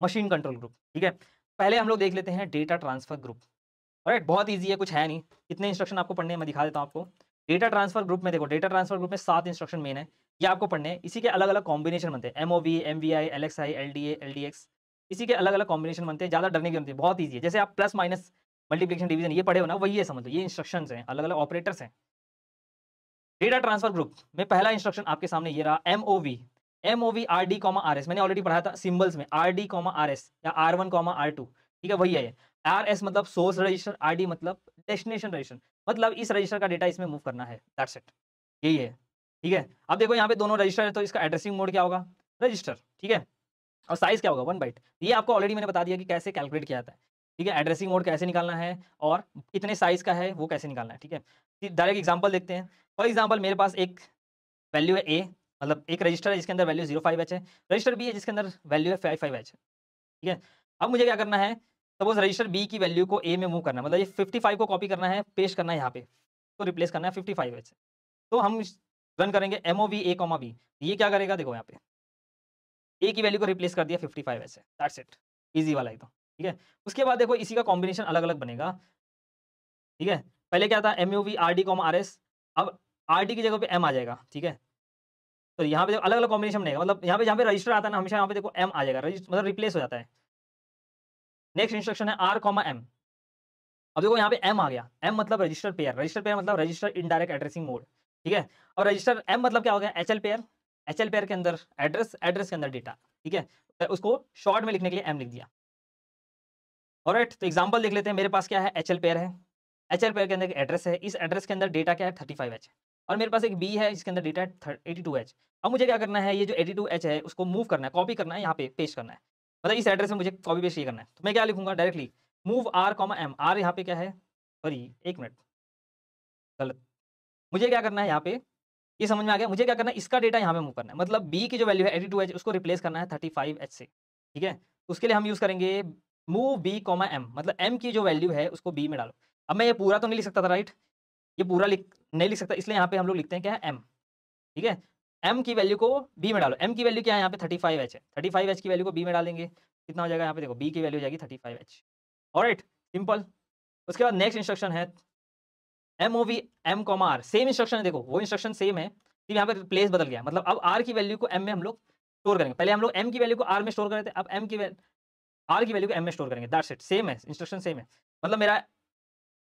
मशीन कंट्रोल ग्रुप, ठीक है? पहले हम लोग देख लेते हैं डेटा ट्रांसफर ग्रुप। ऑलराइट, बहुत ईजी है, कुछ है नहीं। कितने इंस्ट्रक्शन आपको पढ़ने हैं मैं दिखा देता हूँ आपको। डेटा ट्रांसफर ग्रुप में देखो, डेटा ट्रांसफर ग्रुप में 7 इंस्ट्रक्शन मेन है, ये आपको पढ़ने हैं। इसी के अलग अलग कॉम्बिनेशन बनते हैं, एमओवी, एमवीआई, एलएक्सआई, एलडीए, एलडीएक्स, इसी के अलग अलग कॉम्बिनेशन बनते हैं। ज़्यादा डरने की बनती है, बहुत ईजी है। जैसे आप प्लस माइनस मल्टीप्लिकेशन डिवीजन ये पढ़े हो ना, वही है, समझ लो ये इंस्ट्रक्शंस हैं, अलग अलग ऑपरेटर्स हैं। डेटा ट्रांसफर ग्रुप में पहला इंस्ट्रक्शन आपके सामने ये रहा, MOV. MOV RD comma RS, मैंने ऑलरेडी पढ़ाया था सिंबल्स में, आरडी कॉमा आरएस या आर1 कॉमा आर2, ठीक है? वही है। आरएस मतलब सोर्स रजिस्टर, आरडी मतलब डेस्टिनेशन रजिस्टर, मतलब इस रजिस्टर का डेटा इसमें मूव करना है, दैट्स इट, यही है, ठीक है? अब देखो यहाँ पे दोनों रजिस्टर है, तो इसका एड्रेसिंग मोड क्या होगा? रजिस्टर, ठीक है? और साइज़ क्या होगा? 1 बाइट। ये आपको ऑलरेडी मैंने बता दिया कि कैसे कैलकुलेट किया जाता है, ठीक है? एड्रेसिंग मोड कैसे निकालना है और कितने साइज़ का है वो कैसे निकालना है, ठीक है? डायरेक्ट एग्जांपल देखते हैं। फॉर एग्जांपल मेरे पास एक वैल्यू है ए, मतलब एक रजिस्टर है जिसके अंदर वैल्यू 05H है, रजिस्टर बी है जिसके अंदर वैल्यू है 55H है, ठीक है? अब मुझे क्या करना है? सपोज़ रजिस्टर बी की वैल्यू को ए में मूव करना है, मतलब ये 55 को कॉपी करना है, पेस्ट करना है यहाँ पे, तो रिप्लेस करना है 55H से। तो हम रन करेंगे एमओवी ए कॉमा बी, ये क्या करेगा? देखो यहाँ पे ए की वैल्यू को रिप्लेस कर दिया 55H से, दैट्स इट, ईज़ी वाला एकदम, ठीक है? उसके बाद देखो इसी का कॉम्बिनेशन अलग-अलग बनेगा, ठीक है? पहले क्या था? एमओवी आरडी कॉमा आरएस, अब आरडी की जगह पे एम आ जाएगा, ठीक है? तो यहाँ पे अलग-अलग कॉम्बिनेशन बनेगा, मतलब यहाँ पे जहाँ पे रजिस्टर आता है ना, हमेशा यहाँ पे देखो एम आ जाएगा, मतलब रिप्लेस हो जाता है। नेक्स्ट इंस्ट्रक्शन है आर कॉमा एम। अब देखो यहाँ पे एम आ गया, एम मतलब रजिस्टर पेयर, रजिस्टर पेयर मतलब रजिस्टर इनडायरेक्ट एड्रेसिंग मोड, ठीक है? और रजिस्टर एम मतलब क्या हो गया? एचएल पेयर, एचएल पेयर के अंदर एड्रेस, एड्रेस के अंदर डेटा, ठीक है? तो उसको शॉर्ट में लिखने के लिए एम लिख दिया। ऑलराइट, तो एग्जांपल देख लेते हैं। मेरे पास क्या है? एचएल पेयर है, एचएल पेयर के अंदर एक एड्रेस है, इस एड्रेस के अंदर डेटा क्या है? 35H, और मेरे पास एक बी है जिसके अंदर डेटा है 82H। अब मुझे क्या करना है? ये जो 82H है उसको मूव करना है, कॉपी करना है, यहाँ पे पेस्ट करना है, मतलब इस एड्रेस में मुझे कॉपी पेस्ट ये करना है। तो मैं क्या लिखूंगा? Directly move R comma M. R यहाँ पे क्या है? सॉरी, एक मिनट, गलत। मुझे क्या करना है यहाँ पे? ये समझ में आ गया? मुझे क्या करना है? इसका डेटा यहाँ पे मूव करना है, मतलब बी की जो वैल्यू है 82H उसको रिप्लेस करना है 35H से, ठीक है? तो उसके लिए हम यूज़ करेंगे मूव बी कॉमा एम, मतलब एम की जो वैल्यू है उसको बी में डालो। अब मैं ये पूरा तो नहीं लिख सकता था, राइट? ये पूरा नहीं लिख सकता, इसलिए यहाँ पे हम लोग लिखते हैं क्या है? एम, ठीक है? एम की वैल्यू को बी में डालो। एम की वैल्यू क्या है? यहाँ पे 35H है, 35H की वैल्यू को बी में डालेंगे, कितना हो जाएगा? यहाँ पे देखो बी की वैल्यू हो जाएगी 35H। Alright, simple. उसके बाद नेक्स्ट इंस्ट्रक्शन है MOV M comma R, same instruction है, देखो वो इंस्ट्रक्शन सेम है, सिर्फ यहाँ पे प्लेस बदल गया, मतलब अब आर की वैल्यू को एम में हम लोग स्टोर करेंगे। पहले हम लोग एम की वैल्यू को आर में स्टोर कर रहे थे, अब आर की वैल्यू को एम में स्टोर करेंगे, दैट्स इट, सेम है, इंस्ट्रक्शन सेम है। मतलब मेरा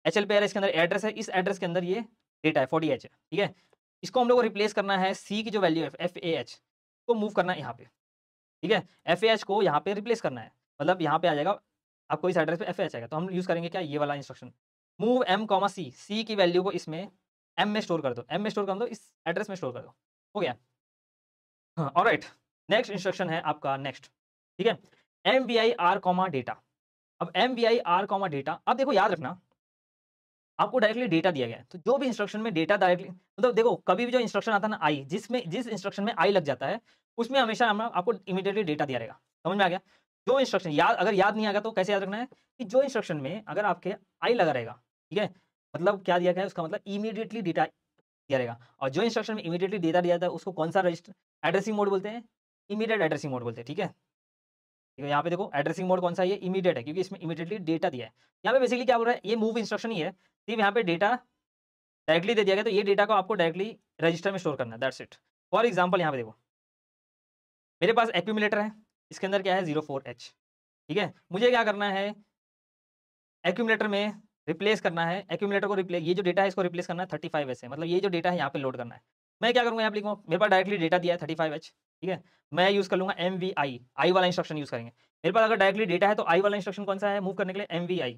एचएल पेयर है, इसके अंदर एड्रेस है, इस एड्रेस के अंदर ये डेटा है 40H है, ठीक है? इसको हम लोग को रिप्लेस करना है, सी की जो वैल्यू है FAH को मूव करना है यहाँ पे, ठीक है? FAH को यहाँ पे रिप्लेस करना है, मतलब यहाँ पे आ जाएगा, आपको इस एड्रेस पे FAH आएगा, तो हम यूज़ करेंगे क्या? ये वाला इंस्ट्रक्शन, मूव एम कॉमा सी, सी की वैल्यू को इसमें एम में स्टोर कर दो, एम में स्टोर कर दो, इस एड्रेस में स्टोर कर दो, हो गया। हाँ, ऑलराइट, नेक्स्ट इंस्ट्रक्शन है आपका नेक्स्ट, ठीक है? MVI R comma data. अब MVI R, डेटा, अब देखो याद रखना आपको डायरेक्टली डेटा दिया गया है, तो जो भी इंस्ट्रक्शन में डेटा डायरेक्टली मतलब देखो कभी भी जो इंस्ट्रक्शन आता है ना आई, जिस इंस्ट्रक्शन में आई लग जाता है, उसमें हमेशा हम आपको इमीडिएटली डेटा दिया रहेगा। समझ में आ गया? जो इंस्ट्रक्शन अगर याद नहीं आ गया तो कैसे याद रखना है कि जो इंस्ट्रक्शन में अगर आपके आई लगा रहेगा, ठीक है? मतलब क्या दिया गया है उसका मतलब इमीडिएटली डेटा दिया रहेगा और जो इंस्ट्रक्शन में इमीडिएटली डेटा दिया जाता है उसको कौन सा रजिस्टर एड्रेसिंग मोड बोलते हैं? इमीडिएट एड्रेसिंग मोड बोलते हैं, ठीक है? ठीक है, यहाँ पे देखो एड्रेसिंग मोड कौन-सा है? ये इमीडिएट है क्योंकि इसमें इमीडिएटली डेटा दिया है। यहाँ पे बेसिकली क्या बोल रहा है? ये मूव इंस्ट्रक्शन ही है, सिर्फ यहाँ पे डेटा डायरेक्टली दे दिया गया तो ये डेटा को आपको डायरेक्टली रजिस्टर में स्टोर करना है, दैट्स इट। फॉर एग्जांपल यहाँ पे देखो, मेरे पास एक्यूमुलेटर है, इसके अंदर क्या है 04H, ठीक है? मुझे क्या करना है एक्यूमुलेटर में रिप्लेस करना है, एक्यूमुलेटर को रिप्लेस ये जो डेटा है इसको रिप्लेस करना है 35H से, मतलब ये जो डेटा है यहाँ पे लोड करना है। मैं क्या करूँगा यहाँ पे लिखूँगा मेरे पास डायरेक्टली डेटा दिया है 35H, ठीक है? मैं यूज़ कर लूँगा MVI, आई वाला इंस्ट्रक्शन यूज़ करेंगे। मेरे पास अगर डायरेक्टली डेटा है तो आई वाला इंस्ट्रक्शन कौन-सा है मूव करने के लिए MVI,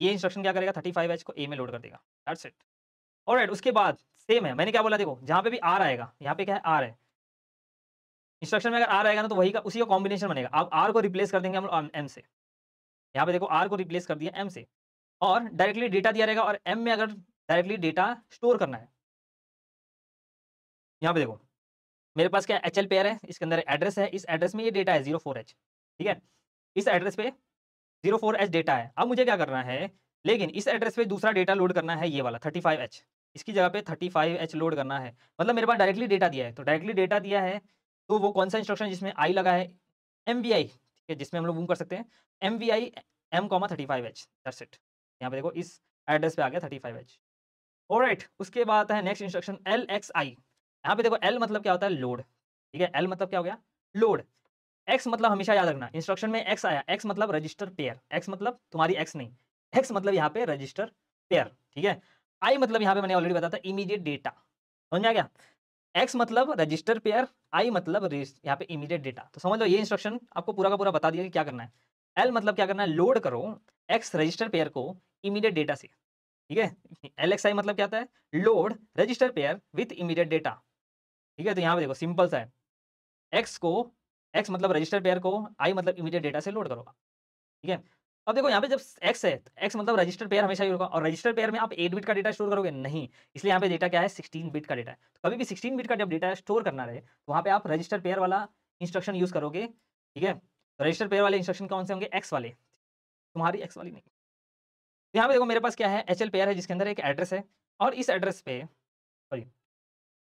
ये इंस्ट्रक्शन क्या करेगा 35H को A में लोड कर देगा, दैट्स इट। ऑलराइट उसके बाद सेम है, मैंने क्या बोला देखो जहाँ पे भी R आएगा, यहाँ पे क्या है R है। इंस्ट्रक्शन में अगर R आएगा ना तो वही का उसी का कॉम्बिनेशन बनेगा। अब R को रिप्लेस कर देंगे हम M से। यहाँ पे देखो R को रिप्लेस कर दिया M से और डायरेक्टली डेटा दिया रहेगा और M में अगर डायरेक्टली डेटा स्टोर करना है। यहाँ पे देखो मेरे पास क्या HL पेयर है, इसके अंदर एड्रेस है, इस एड्रेस में ये डेटा है 04H, ठीक है? इस एड्रेस पे 04H डेटा है। अब मुझे क्या करना है, लेकिन इस एड्रेस पे दूसरा डेटा लोड करना है ये वाला 35H, इसकी जगह पे 35H लोड करना है। मतलब मेरे पास डायरेक्टली डेटा दिया है, तो डायरेक्टली डेटा दिया है, तो वो कौन-सा इंस्ट्रक्शन जिसमें आई लगा है? MVI, ठीक है? जिसमें हम लोग मूव कर सकते हैं MVI M, 35H, that's it. यहाँ पे देखो इस एड्रेस पे आ गया 35H। ऑलराइट उसके बाद आता है नेक्स्ट इंस्ट्रक्शन LXI। यहाँ पे देखो L मतलब क्या होता है? लोड, ठीक है? L मतलब क्या हो गया? लोड। X मतलब हमेशा याद रखना इंस्ट्रक्शन में X आया, X मतलब रजिस्टर पेयर, X मतलब तुम्हारी X नहीं, X मतलब यहाँ पे रजिस्टर पेयर, ठीक है? I मतलब यहाँ पे मैंने ऑलरेडी बताया था इमीडिएट डेटा, समझ में आ गया? X मतलब रजिस्टर पेयर, I मतलब यहाँ पे इमीडिएट डेटा। तो समझ लो ये इंस्ट्रक्शन आपको पूरा का पूरा बता दिया कि क्या करना है। L मतलब क्या करना है? लोड करो X रजिस्टर पेयर को इमीडिएट डेटा से, ठीक है? LXI मतलब क्या आता है? Load register pair with immediate data, ठीक है? तो यहाँ पे देखो सिंपल सा है, X मतलब रजिस्टर पेयर को, I मतलब इमीडिएट डेटा से लोड करो, ठीक है? अब देखो यहाँ पे जब X है, तो X मतलब रजिस्टर पेयर हमेशा ही होगा और रजिस्टर पेयर में आप 8 बिट का डेटा स्टोर करोगे? नहीं, इसलिए यहाँ पे डेटा क्या है 16 बिट का डेटा है। तो कभी भी 16 बिट का जब डेटा स्टोर करना रहे, तो वहाँ पे आप रजिस्टर पेयर वाला इंस्ट्रक्शन यूज़ करोगे, ठीक है? रजिस्टर पेयर वाले इंस्ट्रक्शन कौन से होंगे? X वाले, तुम्हारी X वाली नहीं। तो यहाँ पे देखो मेरे पास क्या है HL पेयर है जिसके अंदर एक एड्रेस है और इस एड्रेस पे सॉरी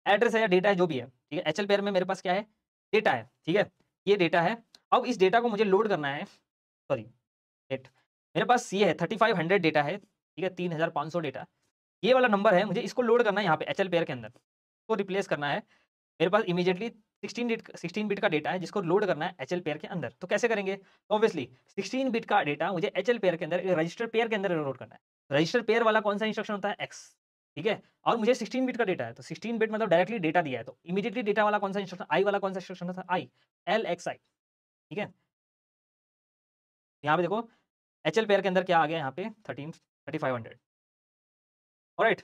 एड्रेस है या डेटा है जो भी है, ठीक है? HL पेयर में मेरे पास क्या है? डेटा है, ठीक है? ये डेटा है। अब इस डेटा को मुझे लोड करना है सॉरी डेट मेरे पास ये है 3500 डेटा है, ठीक है? 3500 डेटा, ये वाला नंबर है, मुझे इसको लोड करना है यहाँ पे HL पेयर के अंदर, इसको रिप्लेस करना है। मेरे पास इमीडिएटली 16 बिट का डेटा है जिसको लोड करना है HL पेयर के अंदर। तो कैसे करेंगे? ऑब्वियसली 16 बिट का डेटा मुझे HL पेयर के अंदर रजिस्टर पेयर के अंदर लोड करना है। रजिस्टर पेयर वाला कौन-सा इंस्ट्रक्शन होता है? X, ठीक है? और मुझे 16 बिट का डेटा है, तो 16 बिट मतलब डायरेक्टली डेटा दिया है, तो इमीडिएटली डेटा वाला कौन-सा इंस्ट्रक्शन I वाला कौन-सा इंस्ट्रक्शन होता है? I, LXI, ठीक है? यहाँ पे देखो HL पेयर के अंदर क्या आ गया यहाँ पे 3500, ऑलराइट?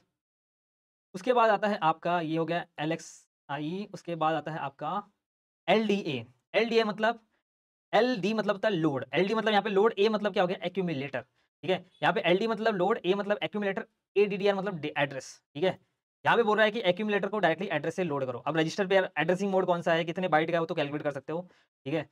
उसके बाद आता है आपका ये हो गया LXI, उसके बाद आता है आपका LDA। LDA मतलब LD मतलब होता है लोड, LD मतलब यहाँ पे लोड, A मतलब क्या हो गया? एक्यूमुलेटर, ठीक है? यहाँ पे LD मतलब लोड, A मतलब एक्यूमुलेटर, ADDR मतलब एड्रेस, ठीक है? यहाँ पे बोल रहा है कि एक्यूमुलेटर को डायरेक्टली एड्रेस से लोड करो। अब रजिस्टर पेयर एड्रेसिंग मोड कौन सा है, कितने बाइट का है वो तो कैलकुलेट कर सकते हो, ठीक है?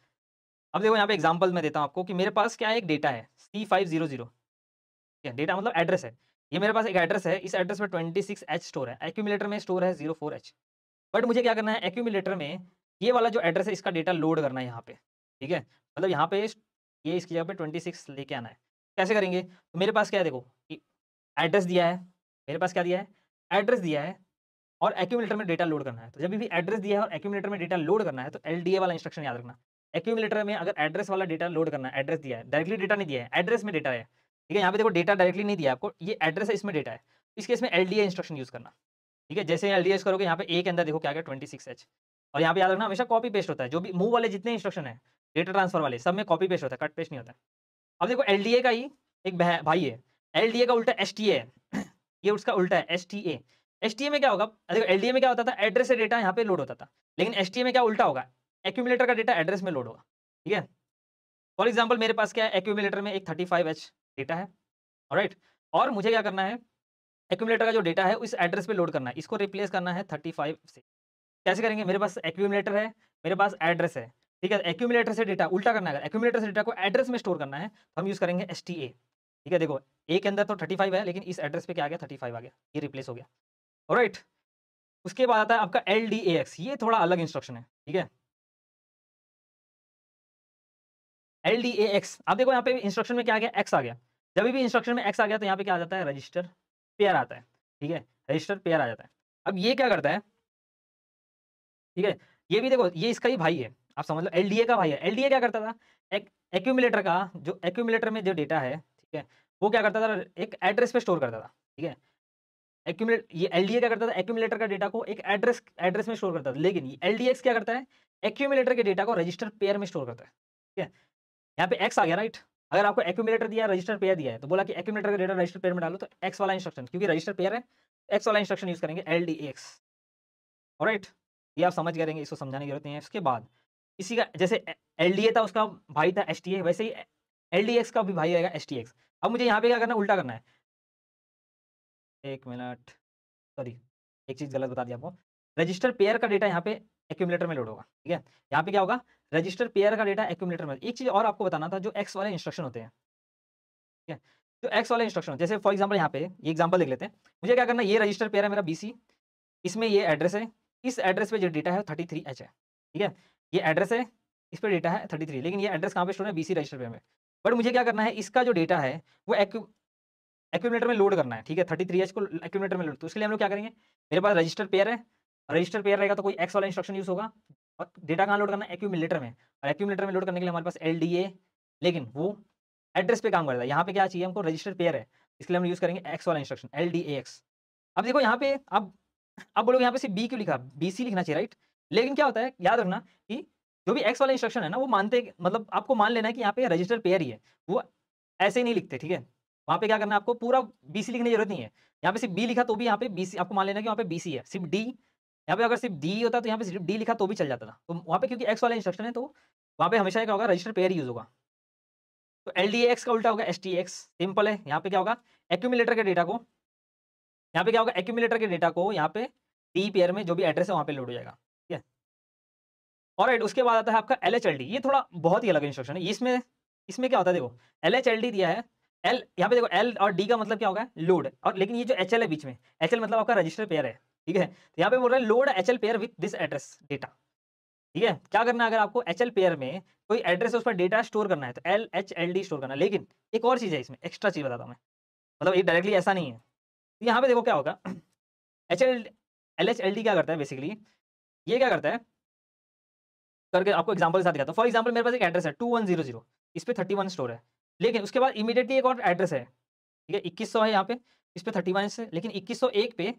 अब देखो यहाँ पे एग्जांपल मैं देता हूँ आपको कि मेरे पास क्या है एक डेटा है C500, ठीक है? डेटा मतलब एड्रेस है। ये मेरे पास एक एड्रेस है, इस एड्रेस में 26H स्टोर है, एक्यूमुलेटर में स्टोर है 04H। बट मुझे क्या करना है एक्यूमुलेटर में ये वाला जो एड्रेस है इसका डेटा लोड करना है यहाँ पे, ठीक है? मतलब यहाँ पे ये इसकी जगह पे 26 लेके आना है। कैसे करेंगे? तो मेरे पास क्या है देखो कि एड्रेस दिया है, मेरे पास क्या दिया है? एड्रेस दिया है और एक्यूमुलेटर में डेटा लोड करना है। तो जब भी एड्रेस दिया है और एक्यूमुलेटर में डेटा लोड करना है तो एलडीए वाला इंस्ट्रक्शन याद रखना। एक्यूमुलेटर में अगर एड्रेस वाला डेटा लोड करना है, एड्रेस दिया है, डायरेक्टली डेटा नहीं दिया है, एड्रेस में डेटा है, ठीक है? यहाँ पे देखो डेटा डायरेक्टली नहीं दिया है आपको, ये एड्रेस है, इसमें डेटा है। इस केस में एलडीए इंस्ट्रक्शन यूज़ करना, ठीक है? जैसे एलडीए यूज़ करोगे यहाँ पे ए के अंदर देखो क्या आ गया 26H और यहाँ पे याद रखना हमेशा कॉपी पेस्ट होता है। जो भी मूव वाले जितने इंस्ट्रक्शन है, डेटा ट्रांसफर वाले सब में कॉपी पेस्ट होता है, कट पेस्ट नहीं होता है। अब देखो एलडीए का ही एक भाई है, एलडीए का उल्टा एसटीए है। ये उसका उल्टा है एसटीए। एसटीए में क्या होगा? देखो एलडीए में क्या होता था? एड्रेस से डेटा यहाँ पे लोड होता था, लेकिन एसटीए में क्या उल्टा होगा? एक्यूमुलेटर का डेटा एड्रेस में लोड होगा, ठीक है? फॉर एग्जाम्पल मेरे पास क्या है, एक्यूमुलेटर में एक 35H डेटा है, ऑलराइट, और मुझे क्या करना है, एक्यूमुलेटर का जो डेटा है उस एड्रेस पे लोड करना है, इसको रिप्लेस करना है 35 से। कैसे करेंगे, मेरे पास एक्यूमुलेटर है, मेरे पास एड्रेस है, ठीक है, एक्यूमुलेटर से डेटा उल्टा करना है, अगर एक्यूमुलेटर से डेटा को एड्रेस में स्टोर करना है तो हम यूज करेंगे STA, ठीक है। देखो ए के अंदर तो 35 है, लेकिन इस एड्रेस पे क्या आ गया, 35 आ गया, ये रिप्लेस हो गया, ऑलराइट। उसके बाद आता है आपका LDAX, ये थोड़ा अलग इंस्ट्रक्शन है, ठीक है। LDAX, आप देखो यहाँ पे इंस्ट्रक्शन में क्या आ गया, एक्स आ गया, जब भी इंस्ट्रक्शन में एक्स आ गया तो यहाँ पे क्या आ जाता है, रजिस्टर पेयर आता है, ठीक है, रजिस्टर पेयर आ जाता है। अब ये क्या करता है, ठीक है, ये भी देखो, ये इसका ही भाई है, आप समझ लो, LDA का भाई है। LDA क्या करता था, एक एक्यूमुलेटर का जो एक्यूमुलेटर में जो डेटा है, ठीक है, वो क्या करता था, एक एड्रेस पे स्टोर करता था, ठीक है। एक्यूमुलेट ये LDA क्या करता था, एक्यूमुलेटर का डेटा को एक एड्रेस एड्रेस में स्टोर करता था, लेकिन ये LDX क्या करता है, एक्यूमुलेटर के डेटा को रजिस्टर पेयर में स्टोर करता है, ठीक है। यहाँ पे एक्स आ गया, राइट। अगर आपको एक्यूमुलेटर दिया, रजिस्टर पेयर दिया है, तो बोला कि एक्यूमुलेटर का डेटा रजिस्टर पेयर में डालो, तो एक्स वाला इंस्ट्रक्शन, क्योंकि रजिस्टर पेयर है, एक्स वाला इंस्ट्रक्शन यूज करेंगे, LDX, ऑलराइट। ये आप समझ गए रहेंगे, इसको समझाने की जरूरत नहीं है। उसके बाद इसी का जैसे LDA था, उसका भाई था STA, वैसे ही LDX का भी भाई आएगा STX। अब मुझे यहाँ पे क्या करना है, उल्टा करना है, एक मिनट, सॉरी, एक चीज गलत बता दी आपको। रजिस्टर पेयर का डेटा यहाँ पे एक्यूमुलेटर में लोड होगा, ठीक है। यहाँ पे क्या होगा, रजिस्टर पेयर का डेटा एक्यूमुलेटर में। एक चीज और आपको बताना था, जो एक्स वाले इंस्ट्रक्शन होते हैं, ठीक है, जो एक्स वाले इंस्ट्रक्शन, जैसे फॉर एग्जाम्पल यहाँ पे ये एग्जाम्पल देख लेते हैं। मुझे क्या करना है, ये रजिस्टर पेयर है मेरा BC, इसमें ये एड्रेस है, इस एड्रेस पे जो डेटा है 33H है, ठीक है। ये एड्रेस है, इस पे डेटा है 33, लेकिन ये एड्रेस कहाँ पे स्टोर है, BC रजिस्टर पेयर में। बट मुझे क्या करना है, इसका जो डेटा है वो एक्यूमुलेटर में लोड करना है, ठीक है, 33H को एक्यूमुलेटर में लोड। तो उसके लिए हम लोग क्या करेंगे, मेरे पास रजिस्टर पेयर है, रजिस्टर पेयर रहेगा तो कोई एक्स वाला इंस्ट्रक्शन यूज होगा, और डेटा कहाँ लोड करना है, एक्यूमुलेटर में। और एक्यूमुलेटर में लोड करने के लिए हमारे पास LDA, लेकिन वो एड्रेस पे काम करता है। यहाँ पे क्या चाहिए हमको, रजिस्टर पेयर है, इसके लिए हम यूज करेंगे एक्स वाला इंस्ट्रक्शन, LDAX। अब देखो यहाँ पे, अब बोलोगे यहाँ पे सिर्फ B क्यों लिखा, BC लिखना चाहिए, राइट। लेकिन क्या होता है, याद रखना कि जो भी एक्स वाला इंस्ट्रक्शन है ना, वो मानते, मतलब आपको मान लेना है कि यहाँ पे रजिस्टर पेयर ही है, वो ऐसे ही नहीं लिखते, ठीक है। वहाँ पे क्या करना है, आपको पूरा BC लिखने की जरूरत नहीं है। यहाँ पे सिर्फ B लिखा तो भी यहाँ पे BC, आपको मान लेना कि वहाँ पे BC है, सिर्फ D। यहाँ पे अगर सिर्फ D होता तो यहाँ पे सिर्फ D लिखा तो भी चल जाता था। तो वहाँ पे क्योंकि एक्स वाला इंस्ट्रक्शन है, तो वहाँ पे हमेशा क्या होगा, रजिस्टर पेयर यूज होगा। तो LDAX का उल्टा होगा STX, सिंपल है। यहाँ पे क्या होगा, एक्यूमुलेटर के डेटा को, यहाँ पे क्या होगा, एक्यूमुलेटर के डेटा को यहाँ पे D पेयर में जो भी एड्रेस है वहाँ पे लोड हो जाएगा, ठीक है। ऑलराइट, उसके बाद आता है आपका LHLD। ये थोड़ा बहुत ही अलग इंस्ट्रक्शन है। इसमें इसमें क्या होता है, देखो LHLD दिया है, L यहाँ पे देखो, L और D का मतलब क्या होगा, लोड, और लेकिन ये जो HL है बीच में, HL मतलब आपका रजिस्टर पेयर है, ठीक है। तो यहाँ पे बोल रहा है load HL pair with this address data, ठीक है। क्या करना है, अगर आपको HL पेयर में कोई एड्रेस है, उस पर डेटा स्टोर करना है, तो LHLD स्टोर करना है। लेकिन एक और चीज़ है इसमें, एक्स्ट्रा चीज़ बताता हूँ मैं, मतलब ये डायरेक्टली ऐसा नहीं है। तो यहाँ पे देखो क्या होगा, HL LHLD क्या करता है बेसिकली, ये क्या करता है करके आपको एग्जांपल के साथ दिखाता हूँ। फॉर एग्जांपल मेरे पास एक एड्रेस है 2100, इस पे 31 स्टोर है, लेकिन उसके बाद इमीडिएटली एक और एड्रेस है, ठीक है, 2100 है यहाँ पे, इस पे 31 है, लेकिन 2101 पे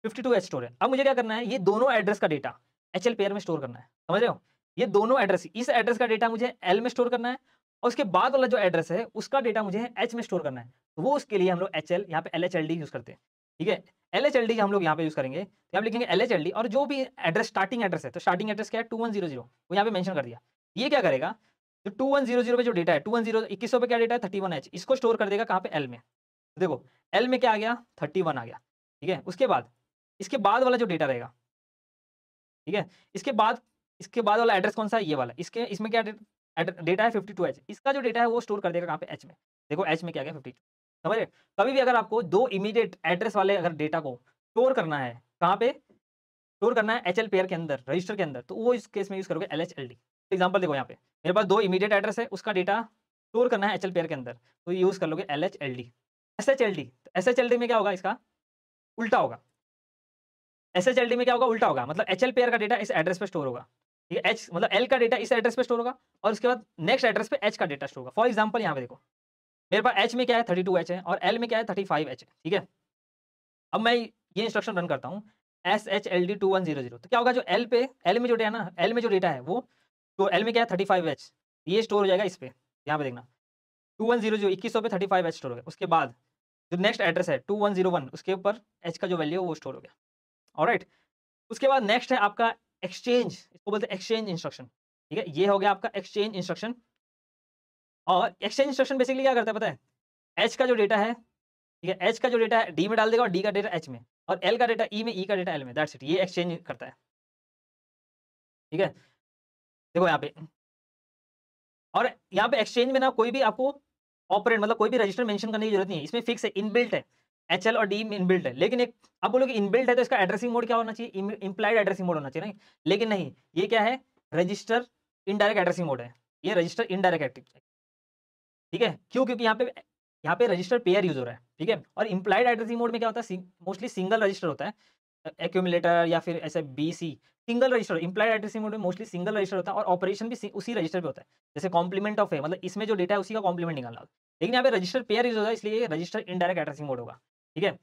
52H स्टोर है। अब मुझे क्या करना है, ये दोनों एड्रेस का डेटा HL पेयर में स्टोर करना है, समझ रहे हो। ये दोनों एड्रेस, इस एड्रेस का डेटा मुझे L में स्टोर करना है, और उसके बाद वाला जो एड्रेस है उसका डेटा मुझे H में स्टोर करना है। तो वो उसके लिए हम लोग HL यहाँ पे LHLD यूज करते हैं, ठीक है। LHLD हम लोग यहाँ पे यूज करेंगे, तो यहाँ पे लिखेंगे LHLD, और जो भी एड्रेस स्टार्टिंग एड्रेस है, तो स्टार्टिंग एड्रेस क्या है 2100, वो यहाँ पे मेंशन कर दिया। ये क्या करेगा, जो 2100 पे जो डेटा है, 2100 पे क्या डेटा है 31H, इसको स्टोर कर देगा कहाँ पे, L में। देखो L में क्या आ गया, 31 आ गया, ठीक है। उसके बाद इसके बाद वाला जो डेटा रहेगा, ठीक है, इसके बाद वाला एड्रेस कौन सा है, ये वाला, इसके इसमें क्या डेटा है 52H, इसका जो डेटा है वो स्टोर कर देगा कहाँ पे, H में। देखो H में क्या गया 52, समझ रहे। कभी भी अगर आपको दो इमीडिएट एड्रेस वाले अगर डेटा को स्टोर करना है, कहाँ पे स्टोर करना है, HL पेयर के अंदर, रजिस्टर के अंदर, तो वो इस केस में यूज करोगे LHLD। एग्जाम्पल देखो, यहाँ पे मेरे पास दो इमीडिएट एड्रेस है, उसका डेटा स्टोर करना है HL पेयर के अंदर, तो यूज कर लोगे LHLD। SHLD, तो SHLD में क्या होगा, इसका उल्टा होगा। SHLD में क्या होगा, उल्टा होगा, मतलब HL पेयर का डेटा इस एड्रेस पे स्टोर होगा, ठीक है। H मतलब L का डेटा इस एड्रेस पे स्टोर होगा, और उसके बाद नेक्स्ट एड्रेस पे H का डेटा स्टोर होगा। फॉर एग्जांपल यहाँ पे देखो, मेरे पास H में क्या है 32H है, और L में क्या है 35H है, ठीक है। अब मैं ये इंस्ट्रक्शन रन करता हूँ, SHLD 2100, तो क्या होगा, जो L में जो डेटा है ना, L में जो डेटा है वो, तो L में क्या है 35H, ये स्टोर हो जाएगा इस पे, यहाँ पे देखना 2100 2100 पे 35H स्टोर हो गया। उसके बाद जो नेक्स्ट एड्रेस है 2101, उसके ऊपर H का जो वैल्यू है वो स्टोर हो गया, ऑलराइट। उसके बाद नेक्स्ट है आपका एक्सचेंज, इसको बोलते हैं एक्सचेंज इंस्ट्रक्शन, ठीक है। ये हो गया आपका एक्सचेंज इंस्ट्रक्शन, और एक्सचेंज इंस्ट्रक्शन बेसिकली क्या करता है पता है? एच का जो डेटा है, ठीक है, एच का जो डेटा है डी में डाल देगा और डी का डेटा एच में, और एल का डेटा ई में, ई का डेटा एल में, दैट्स इट। ये एक्सचेंज करता है, ठीक है। देखो यहाँ पे, और यहाँ पे एक्सचेंज में ना कोई भी आपको ऑपरेंड मतलब कोई भी रजिस्टर मेंशन करने की जरूरत नहीं है, इसमें फिक्स है, इनबिल्ट है, एचएल और डी इनबिल्ट है। लेकिन एक आप बोलोगे इनबिल्ट है तो इसका एड्रेसिंग मोड क्या होना चाहिए? इंप्लाइड एड्रेसिंग मोड होना चाहिए, नहीं, लेकिन नहीं, ये क्या है? रजिस्टर इनडायरेक्ट एड्रेसिंग मोड है, ये रजिस्टर इनडायरेक्ट, ठीक है। क्यों? क्योंकि यहाँ पे रजिस्टर पेयर यूज हो रहा है, ठीक है। और इंप्लाइड एड्रेसिंग मोड में क्या होता है? मोस्टली सिंगल रजिस्टर होता है, एक्यूमुलेटर या फिर ऐसे BC, single register. Implied addressing mode में मोस्टली सिंगल रजिस्टर होता है और ऑपरेशन भी उसी रजिस्टर पे होता है, जैसे कॉम्प्लीमेंट ऑफ है, मतलब इसमें जो डेटा है उसी का कॉम्प्लीमेंट निकालना होता है। लेकिन यहाँ पे रजिस्टर पेयर यूज होता है, इसलिए ये रजिस्टर इनडायरेक्ट एड्रेसिंग मोड होगा, ठीक है।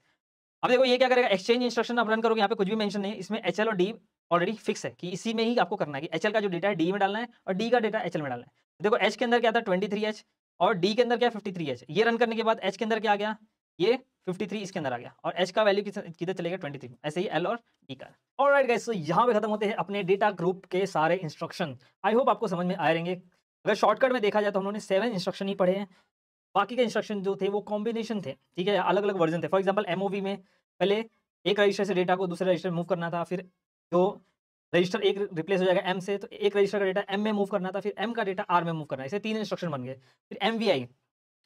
अब देखो ये क्या करेगा? एक्सचेंज इंस्ट्रक्शन आप रन करोगे, यहाँ पे कुछ भी मेंशन नहीं है, इसमें एचएल और डी ऑलरेडी फिक्स है कि इसी में ही आपको करना है कि एचएल का जो डेटा है डी में डालना है और डी का डेटा एचएल में डालना है। देखो एच के अंदर क्या था? 23H, और डी के अंदर क्या है? 53H। ये रन करने के बाद एच के अंदर क्या आ गया? ये 53 इसके अंदर आ गया, और एच का वैल्यू किधर चलेगा? 23। ऐसे ही एल और डी का। ऑलराइट गाइस, तो यहाँ पे खत्म होते हैं अपने डेटा ग्रुप के सारे इंस्ट्रक्शन। आई होप आपको समझ में आए रहेंगे। अगर शॉर्टकट में देखा जाए तो हमने 7 इंस्ट्रक्शन ही पढ़े हैं, बाकी के इंस्ट्रक्शन जो थे वो कॉम्बिनेशन थे, ठीक है, अलग अलग वर्जन थे। फॉर एग्जाम्पल एमओवी में पहले एक रजिस्टर से डेटा को दूसरे रजिस्टर में मूव करना था, फिर जो रजिस्टर एक रिप्लेस हो जाएगा एम से, तो एक रजिस्टर का डेटा एम में मूव करना था, फिर एम का डेटा आर में मूव करना है। ऐसे 3 इंस्ट्रक्शन बन गए। फिर एमवीआई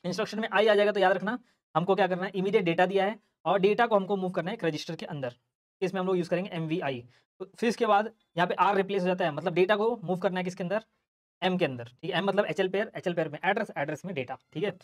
इंस्ट्रक्शन में आई आ जाएगा, तो याद रखना हमको क्या करना है? इमीडिएट डेटा दिया है और डेटा को हमको मूव करना है एक रजिस्टर के अंदर, इसमें हम लोग यूज़ करेंगे एमवीआई। तो फिर इसके बाद यहाँ पे आर रिप्लेस हो जाता है, मतलब डेटा को मूव करना है किसके अंदर? एम के अंदर, ठीक है। एम मतलब एचएल पेयर, एचएल पेयर में एड्रेस, एड्रेस में डेटा, ठीक है।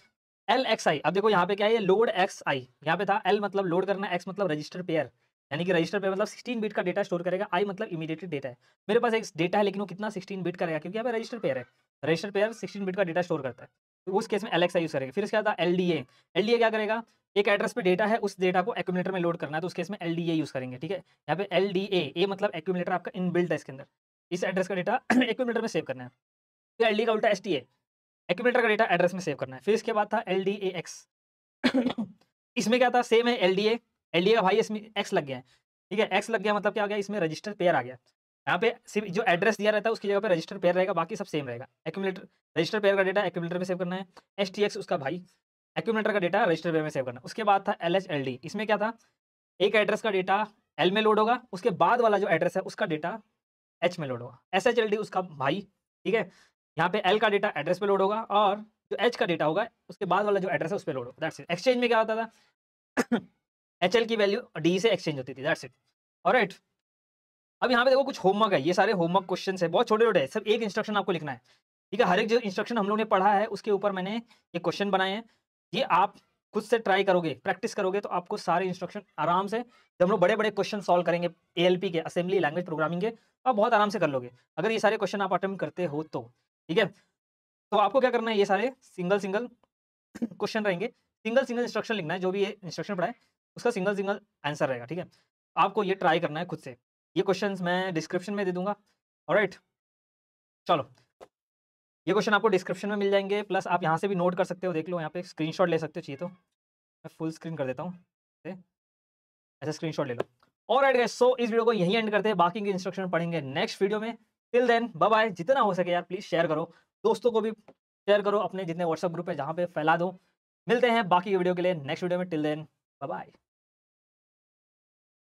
एल एक्स आई, अब देखो यहाँ पे क्या है? ये लोड एक्स आई, यहाँ पे था एल मतलब लोड करना, एक्स मतलब रजिस्टर पेयर, यानी कि रजिस्टर पेयर मतलब 16 बिट का डेटा स्टोर करेगा, आई मतलब इमीडिएटली डेटा है। मेरे पास एक डेटा है लेकिन वो कितना? 16 बिट का रहेगा, क्योंकि यहाँ पे रजिस्टर पेयर है, रजिस्टर पेयर 16 बिट का डेटा स्टोर करता है, तो उस केस में एल एक्स आई यूज़ करेंगे। फिर इसके बाद एलडीए, एलडीए क्या करेगा? एक एड्रेस पे डेटा है, उस डेटा को एक्यूमुलेटर में लोड करना है, तो उस केस में एलडीए यूज़ करेंगे, ठीक है। यहाँ पे एलडीए, ए मतलब एक्यूमुलेटर आपका इनबिल्ट है इसके अंदर, इस एड्रेस का डेटा एक्यूमुलेटर में सेव करना है। फिर एलडी का उल्टा एसटीए, एक्यूमुलेटर का डेटा एड्रेस में सेव करना है। फिर इसके बाद था एलडीए एक्स इसमें क्या था? सेम है एलडीए, एलडीए का भाई इसमें एक्स लग गया है, ठीक है। एक्स लग गया मतलब क्या आ गया? इसमें रजिस्टर पेयर आ गया। यहाँ पे सिर्फ जो एड्रेस दिया रहता है उसकी जगह पे रजिस्टर पेयर रहेगा, बाकी सब सेम रहेगा। एक्यूमुलेटर, रजिस्टर पेयर का डेटा एक्यूमुलेटर में सेव करना है। एसटीएक्स उसका भाई, एक्यूमुलेटर का डेटा रजिस्टर पेयर में सेव करना है। उसके बाद था एलएचएलडी, इसमें क्या था? एक एड्रेस का डेटा एल में लोड होगा, उसके बाद वाला जो एड्रेस है उसका डेटा एच में लोड होगा। एसएचएलडी उसका भाई, ठीक है। यहाँ पे एल का डेटा एड्रेस पे लोड होगा और जो एच का डेटा होगा उसके बाद वाला जो एड्रेस है उस पे लोड होगा, दैट्स इट। एक्सचेंज में क्या होता था? एचएल की वैल्यू डी से एक्सचेंज होती थी, दैट्स इट। ऑलराइट, अब यहाँ पे देखो कुछ होमवर्क है, ये सारे होमवर्क क्वेश्चन है, बहुत छोटे छोटे है, सिर्फ एक इंस्ट्रक्शन आपको लिखना है, ठीक है। हर एक जो इंस्ट्रक्शन हम लोग ने पढ़ा है उसके ऊपर मैंने ये क्वेश्चन बनाए हैं, ये आप खुद से ट्राई करोगे, प्रैक्टिस करोगे तो आपको सारे इंस्ट्रक्शन आराम से, जब हम लोग बड़े बड़े क्वेश्चन सॉल्व करेंगे एएलपी के, असेंबली लैंग्वेज प्रोग्रामिंग के, आप बहुत आराम से कर लोगे अगर ये सारे क्वेश्चन आप अटेम्प्ट करते हो तो, ठीक है। तो आपको क्या करना है? ये सारे सिंगल सिंगल क्वेश्चन रहेंगे, सिंगल सिंगल इंस्ट्रक्शन लिखना है, जो भी ये इंस्ट्रक्शन पढ़ा है उसका सिंगल सिंगल आंसर रहेगा, ठीक है। आपको ये ट्राई करना है खुद से, ये क्वेश्चंस मैं डिस्क्रिप्शन में दे दूंगा। ऑलराइट, चलो ये क्वेश्चन आपको डिस्क्रिप्शन में मिल जाएंगे, प्लस आप यहाँ से भी नोट कर सकते हो, देख लो यहाँ पे स्क्रीनशॉट ले सकते हो, चाहिए तो मैं फुल स्क्रीन कर देता हूँ, ऐसे स्क्रीनशॉट ले लो। ऑलराइट गाइस, सो इस वीडियो को यहीं एंड करते हैं, बाकी के इंस्ट्रक्शन पढ़ेंगे नेक्स्ट वीडियो में। Till then bye bye. जितना हो सके यार प्लीज शेयर करो, दोस्तों को भी शेयर करो, अपने जितने व्हाट्सएप ग्रुप है जहाँ पे फैला दो। मिलते हैं बाकी के वीडियो के लिए नेक्स्ट वीडियो में, टिल देन बाय बाय।